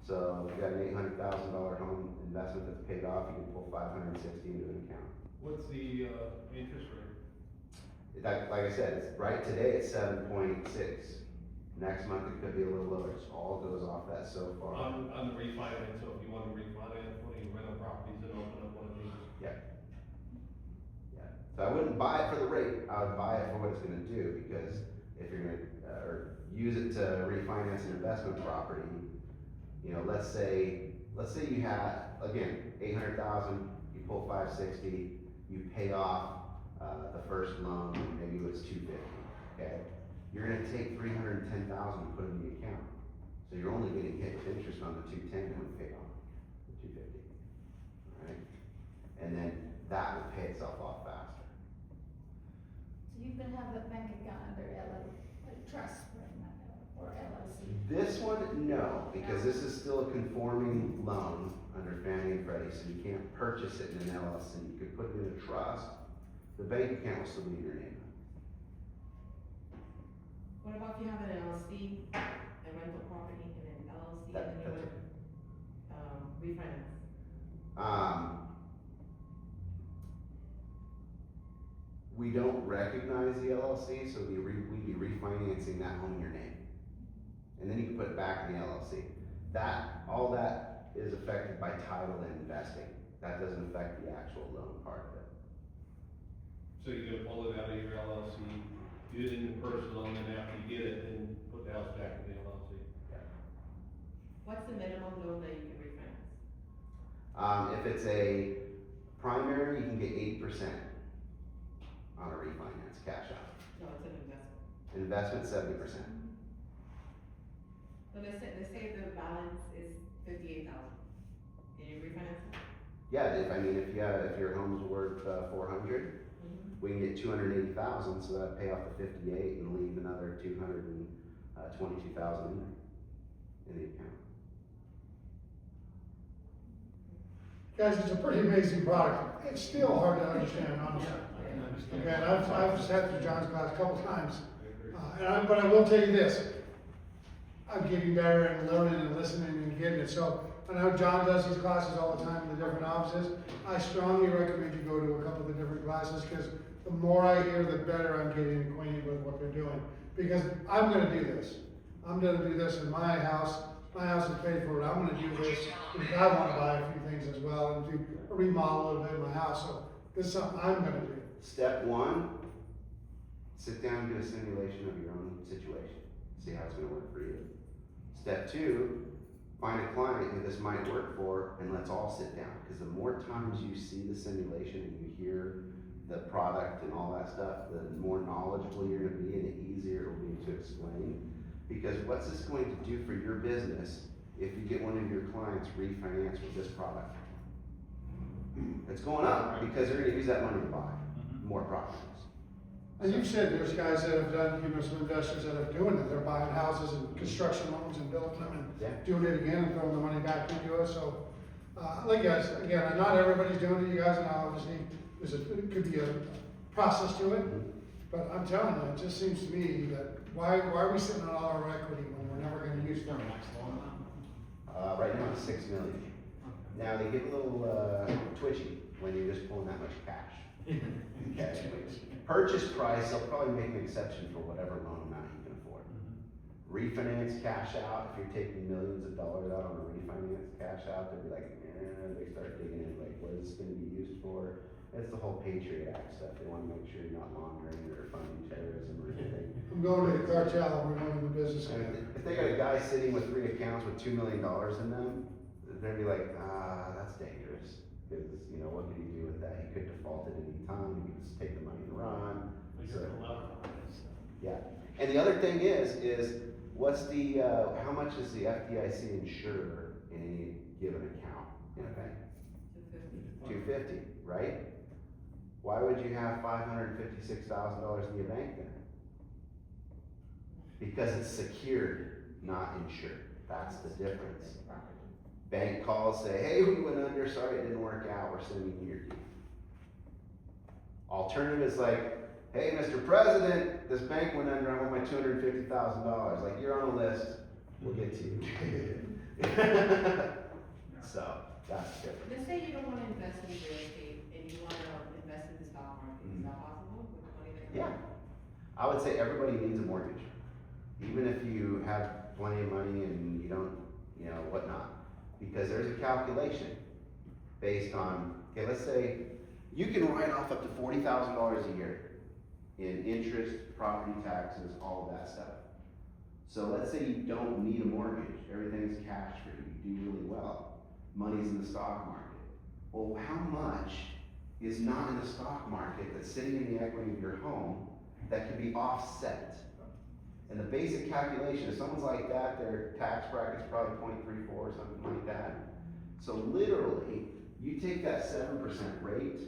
So if you got an $800,000 home investment that's paid off, you can pull 560 into an account. What's the, interest rate? Like I said, it's right today it's 7.6. Next month it could be a little lower. It all goes off that so far. On the refinance, so if you want to refinance one of your rental properties and open up one of these. Yeah. So I wouldn't buy it for the rate. I would buy it for what it's going to do, because if you're going to or use it to refinance an investment property, you know, let's say you had, again, 800,000, you pull 560, you pay off the first loan, maybe it was 250, okay? You're gonna take 310,000 and put it in the account. So you're only getting hit with interest on the 210 when you pay off the 250, all right? And then that will pay itself off faster. So you can have a bank account under trust or LLC. This one, no, because this is still a conforming loan under Fannie and Freddie, so you can't purchase it in an LLC. You could put it in a trust. The bank account will still be in your name. What about if you have an LLC, a rental property and an LLC, That- and then you that's want, refinance? We don't recognize the LLC, so we'd be refinancing that home in your name. And then you can put it back in the LLC. All that is affected by title and investing. That doesn't affect the actual loan part of it. So you're gonna pull it out of your LLC, use it in the personal, and then after you get it, then put the house back in the LLC. What's the minimum loan that you can refinance? If it's a primary, you can get 8% on a refinance, cash out. No, it's an investment. Investment, 70%. So let's say the balance is 58,000. Can you refinance it? Yeah, if your home's worth 400, we can get 280,000, so that'd pay off the 58 and leave another 222,000 in the account. Guys, it's a pretty amazing product. It's still hard to understand, honestly. Okay, and I've sat through John's class a couple times, but I will tell you this. I'm getting better and learning and listening and getting it. So I know John does these classes all the time in the different offices. I strongly recommend you go to a couple of the different classes, because the more I hear, the better I'm getting acquainted with what they're doing. Because I'm gonna do this. I'm gonna do this in my house. My house is paid for it. I'm gonna do this because I wanna buy a few things as well and do a remodel a little bit in my house. So this is something I'm gonna do. Step one, sit down and do a simulation of your own situation. See how it's gonna work for you. Step two, find a client who this might work for, and let's all sit down. Because the more times you see the simulation and you hear the product and all that stuff, the more knowledgeable you're gonna be and the easier it will be to explain. Because what's this going to do for your business if you get one of your clients refinance with this product? It's going up because they're gonna use that money to buy more properties. And you've said there's guys that have done, some investors that are doing it. They're buying houses and construction loans and building them Yeah. and doing it again and throwing the money back into it. So, like guys, again, not everybody's doing it, you guys, and obviously it could be a process to it. But I'm telling you, it just seems to me that why are we sitting on all our equity when we're never gonna use Is there them? a max loan amount? Right now it's 6 million. Now they get a little twitchy when you're just pulling that much cash. Okay. Purchase price, they'll probably make an exception for whatever loan amount you can afford. Refinance cash out, if you're taking millions of dollars out on a refinance cash out, they'll be like, they start digging in, like, what is this gonna be used for? It's the whole Patriot Act stuff. They wanna make sure you're not laundering or funding terrorism or anything. I'm going to the cartel, we're going to the business. And if they got a guy sitting with 3 accounts with $2 million in them, they'd be like, that's dangerous. Because, what could he do with that? He could default at any time, he could just take the money and run. But So, you're allowed to buy this. yeah. And the other thing is what's the, how much is the FDIC insure in any given account in a bank? 250, right? Why would you have $556,000 in your bank then? Because it's secured, not insured. That's the difference. Bank calls, say, hey, we went under, sorry it didn't work out, we're sending you your key. Alternative is like, hey, Mr. President, this bank went under, I want my $250,000. Like, you're on a list, we'll get to you. So, that's different. Let's say you don't wanna invest in real estate and you wanna invest in the stock market, is that possible with the money that you Yeah. have? I would say everybody needs a mortgage. Even if you have plenty of money and you don't, whatnot. Because there's a calculation based on, okay, let's say you can write off up to $40,000 a year in interest, property taxes, all of that stuff. So let's say you don't need a mortgage, everything's cash for you, you do really well. Money's in the stock market. Well, how much is not in the stock market that's sitting in the equity of your home that can be offset? And the basic calculation, if someone's like that, their tax bracket's probably 0.34 or something like that. So literally, you take that 7% rate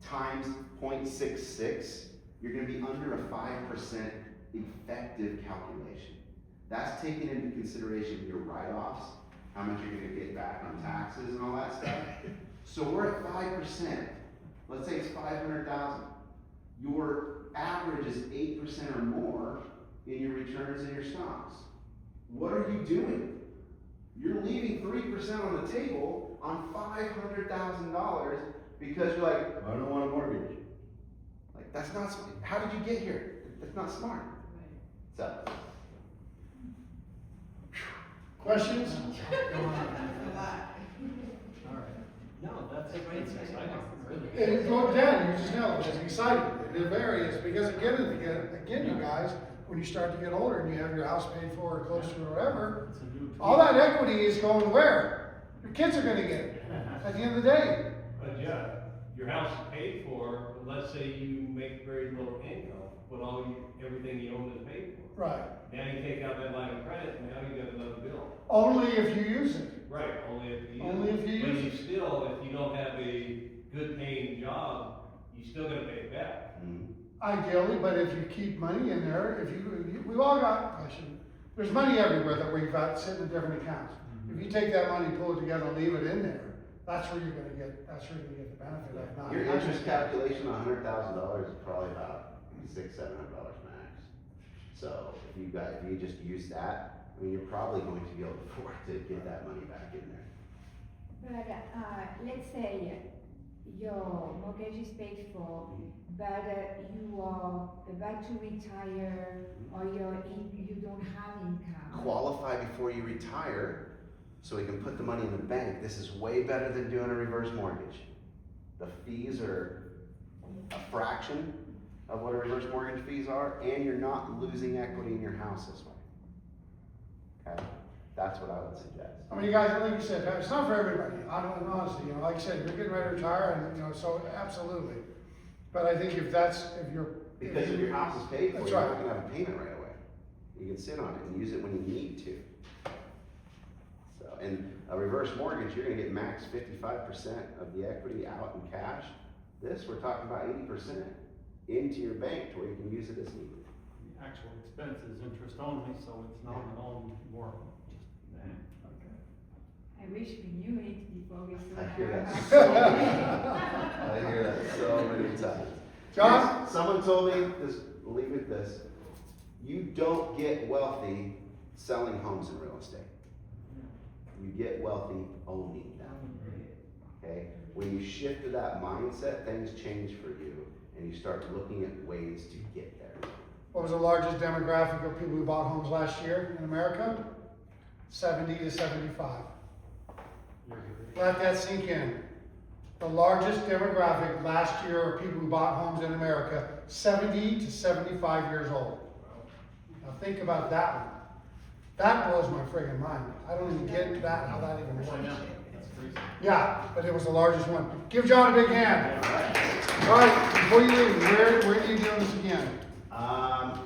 times 0.66, you're gonna be under a 5% effective calculation. That's taking into consideration your write-offs, how much you're gonna get back on taxes and all that stuff. So we're at 5%. Let's say it's 500,000. Your average is 8% or more in your returns and your stocks. What are you doing? You're leaving 3% on the table on $500,000 because you're like, I don't want a mortgage. Like, that's not, how did you get here? That's not smart. So. Questions? All right. No, that's exciting, really. And go down, you just know, it's exciting, it varies, because again, you guys, when you start to get older and you have your house paid for or close to it or whatever, It's a new all that equity is going where? Your kids are gonna get it, at the end of the day. But yeah, your house is paid for, but let's say you make very little income, but everything you own is paid for. Right. Now you take out that line of credit, and now you got another bill. Only if you use it. Right, only if you. Only if you But use you still, if you don't have a good paying job, you still gotta pay it back. Ideally, but if you keep money in there, we've all got, there's money everywhere that we've got sitting in different accounts. If you take that money, pull it together, leave it in there, that's where you're gonna get the benefit of not. Your interest calculation on $100,000 is probably about $600-700 max. So if you just use that, I mean, you're probably going to be able to afford to get that money back in there. But let's say your mortgage is paid for, but you are about to retire, or you don't have income. Qualify before you retire, so we can put the money in the bank. This is way better than doing a reverse mortgage. The fees are a fraction of what a reverse mortgage fees are, and you're not losing equity in your house this way. Okay? That's what I would suggest. I mean, you guys, like you said, it's not for everybody, honestly, like I said, you're getting ready to retire and, so absolutely. But I think if you're. Because if your house is paid for, That's you're right. not gonna have a payment right away. You can sit on it and use it when you need to. So, and a reverse mortgage, you're gonna get max 55% of the equity out in cash. This, we're talking about 80% into your bank to where you can use it as needed. The actual expense is interest only, so it's not at all more, just, I wish we knew it before we sold I hear our that house. so many, I hear that so many times. John? Yes, someone told me this, leave with this, you don't get wealthy selling homes in real estate. You get wealthy owning them. Okay? When you shift to that mindset, things change for you, and you start looking at ways to get there. What was the largest demographic of people who bought homes last year in America? 70 to 75. Let that sink in. The largest demographic last year of people who bought homes in America, 70 to 75 years old. Now think about that one. That blows my friggin' mind. I don't even get that, how that even works. I know, that's crazy. Yeah, but it was the largest one. Give John a big hand. All right, before you leave, where are you doing this again? I'll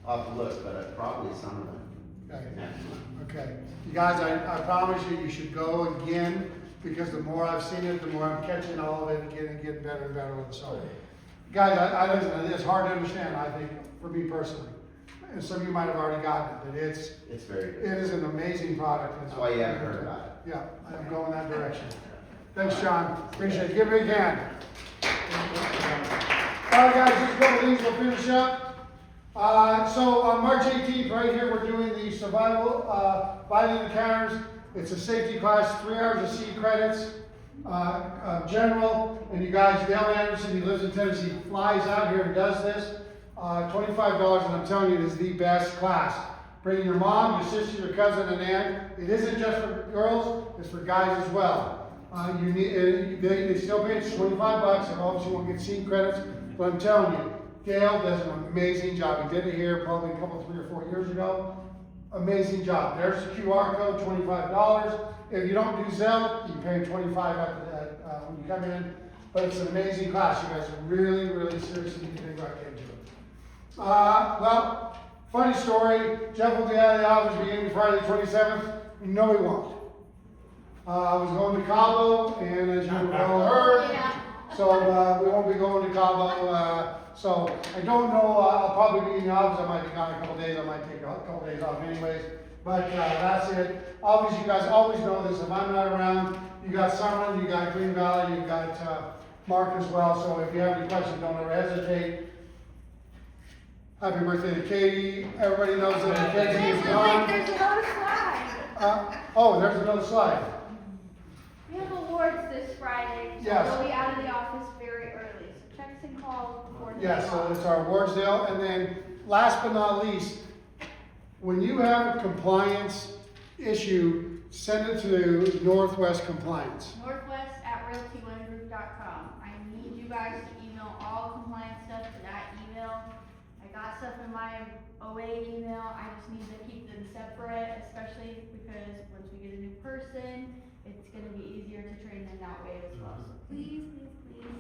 have to look, but probably some of them Okay. next month. Okay, you guys, I promise you should go again, because the more I've seen it, the more I'm catching all of it again and getting better and better with it. So, guys, I listen, it's hard to understand, I think, for me personally. And some of you might have already gotten it, but It's very good. it is an amazing product. That's why you haven't heard about it. Yeah, I'm going that direction. Thanks, John, appreciate it, give me a hand. All right, guys, just a couple things, we'll finish up. So on March 18th, right here, we're doing the survival, violent encounters. It's a safety class, 3 hours of C credits, general, and you guys, Dale Anderson, he lives in Tennessee, flies out here and does this. $25, and I'm telling you, it is the best class. Bring your mom, your sister, your cousin, and aunt. It isn't just for girls, it's for guys as well. You need, they still pay $25, and obviously you won't get C credits, but I'm telling you, Dale does an amazing job. He did it here probably a couple, 3 or 4 years ago. Amazing job. There's the QR code, $25. If you don't do Zelle, you pay $25 after that when you come in. But it's an amazing class. You guys are really, really seriously need to get back into it. Well, funny story. Jeff will be out of the office beginning Friday the 27th. No, he won't. I was going to Cabo, and as you all heard, so we won't be going to Cabo. So I don't know, I'll probably be in the office, I might be gone a couple days, I might take a couple days off anyways. But that's it. Obviously, you guys always know this, if I'm not around, you got Summerlin, you got Green Valley, you got Mark as well. So if you have any questions, don't ever hesitate. Happy birthday to Katie. Everybody knows that Katie is gone. There's another slide. Oh, there's another slide. We have awards this Friday, so Yes. we'll be out of the office very early, so checks and calls before. Yes, so it's our awards deal. And then last but not least, when you have a compliance issue, send it to Northwest Compliance. Northwest@realtylendgroup.com. I need you guys to email all compliance stuff to that email. I got stuff in my OA email, I just need to keep them separate, especially because once we get a new person, it's gonna be easier to train them that way as well. So please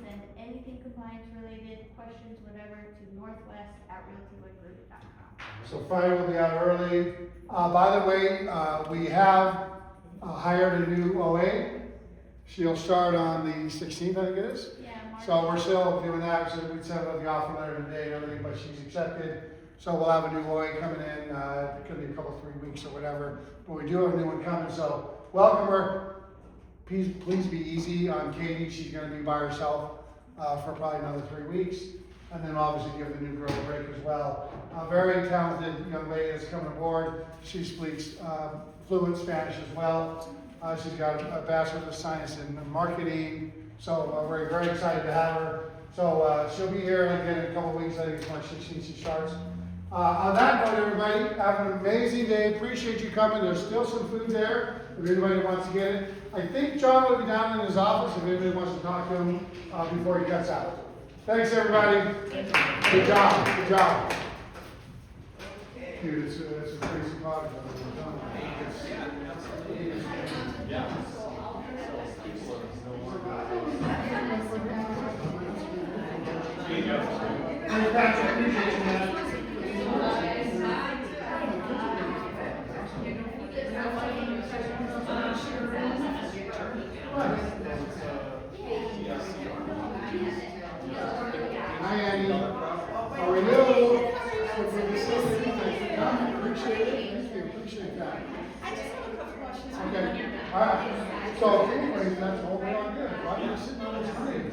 send anything compliance related, questions, whatever, to northwest@realtylendgroup.com. So Friday will be out early. By the way, we have hired a new OA. She'll start on the 16th, I think it is. Yeah, Mark. So we're still doing that, so we sent out the offer letter today and everything, but she's accepted. So we'll have a new OA coming in, it could be a couple, 3 weeks or whatever, but we do have a new one coming, so welcome her. Please be easy on Katie, she's gonna be by herself, for probably another 3 weeks. And then obviously give the new girl a break as well. A very talented young lady that's coming aboard, she speaks, fluent Spanish as well. She's got a bachelor's of science in marketing, so we're very excited to have her. So she'll be here again in a couple weeks, I think it's March 16th she starts. On that note, everybody, have an amazing day. Appreciate you coming. There's still some food there if anybody wants to get it. I think John will be down in his office if anybody wants to talk to him before he cuts out. Thanks, everybody. Good job. Good job. Dude, it's a crazy product. Hey, Patrick, appreciate you, man. Hi, Annie. How are you? Appreciate it. Thank you. Appreciate that. I just have a couple questions. Okay. All right. So anyways, that's all we're on good. Why are you sitting on the screen?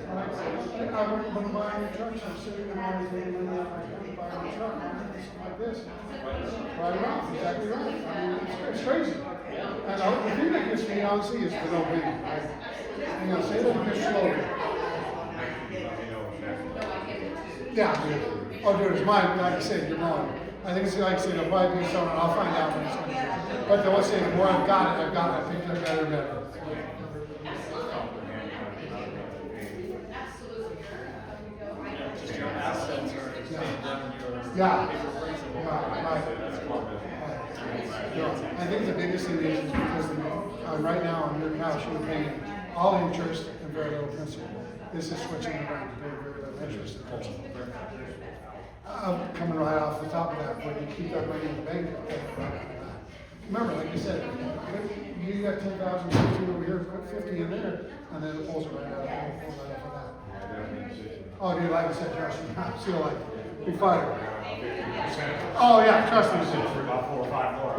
I wouldn't want to buy any trucks. I'm sitting in my room and I can't buy a truck. Something like this. Right around. Exactly right. I mean, it's crazy. And the thing that gets me honestly is the no wind. I'm gonna say that a bit slowly. Yeah, dude. Oh, dude, it's mine. Like I said, you're mine. I think it's like I said, it'll probably be someone. I'll find out when it's going to be. But the one thing, the more I've got it, I think they're better and better. Just your assets are extended down your. Yeah. Right. That's smart business. Yeah. I think the biggest thing is because right now on your house, you're paying all interest and very little principal. This is switching around to pay very little interest and principal. Coming right off the top of that, when you keep that money in the bank, remember, like you said, you got 10,000, 50 over here, put 50 in there, and then it pulls it right out. It pulls right out of that. Oh, dude, like I said, Josh, I feel like be fired. Oh yeah, trust me.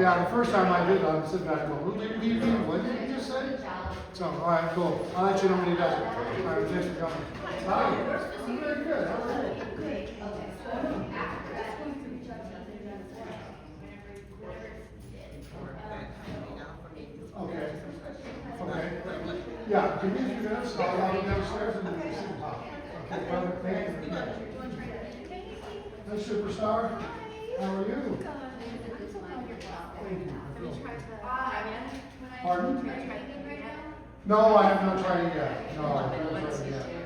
Yeah, the first time I did, I'm sitting back going, what did you just say? So, all right, cool. I'll let you know when he does it. All right, thanks for coming. Hi. I'm very good. How are you? Okay, so after that, going to reach out to them as well. Whenever it's Okay. Okay. Yeah, give me a few minutes, I'll log you downstairs and then we can talk. Okay, perfect, thank you. Hey, superstar, how are you? Pardon? No, I have not tried it yet, no, I haven't tried it yet.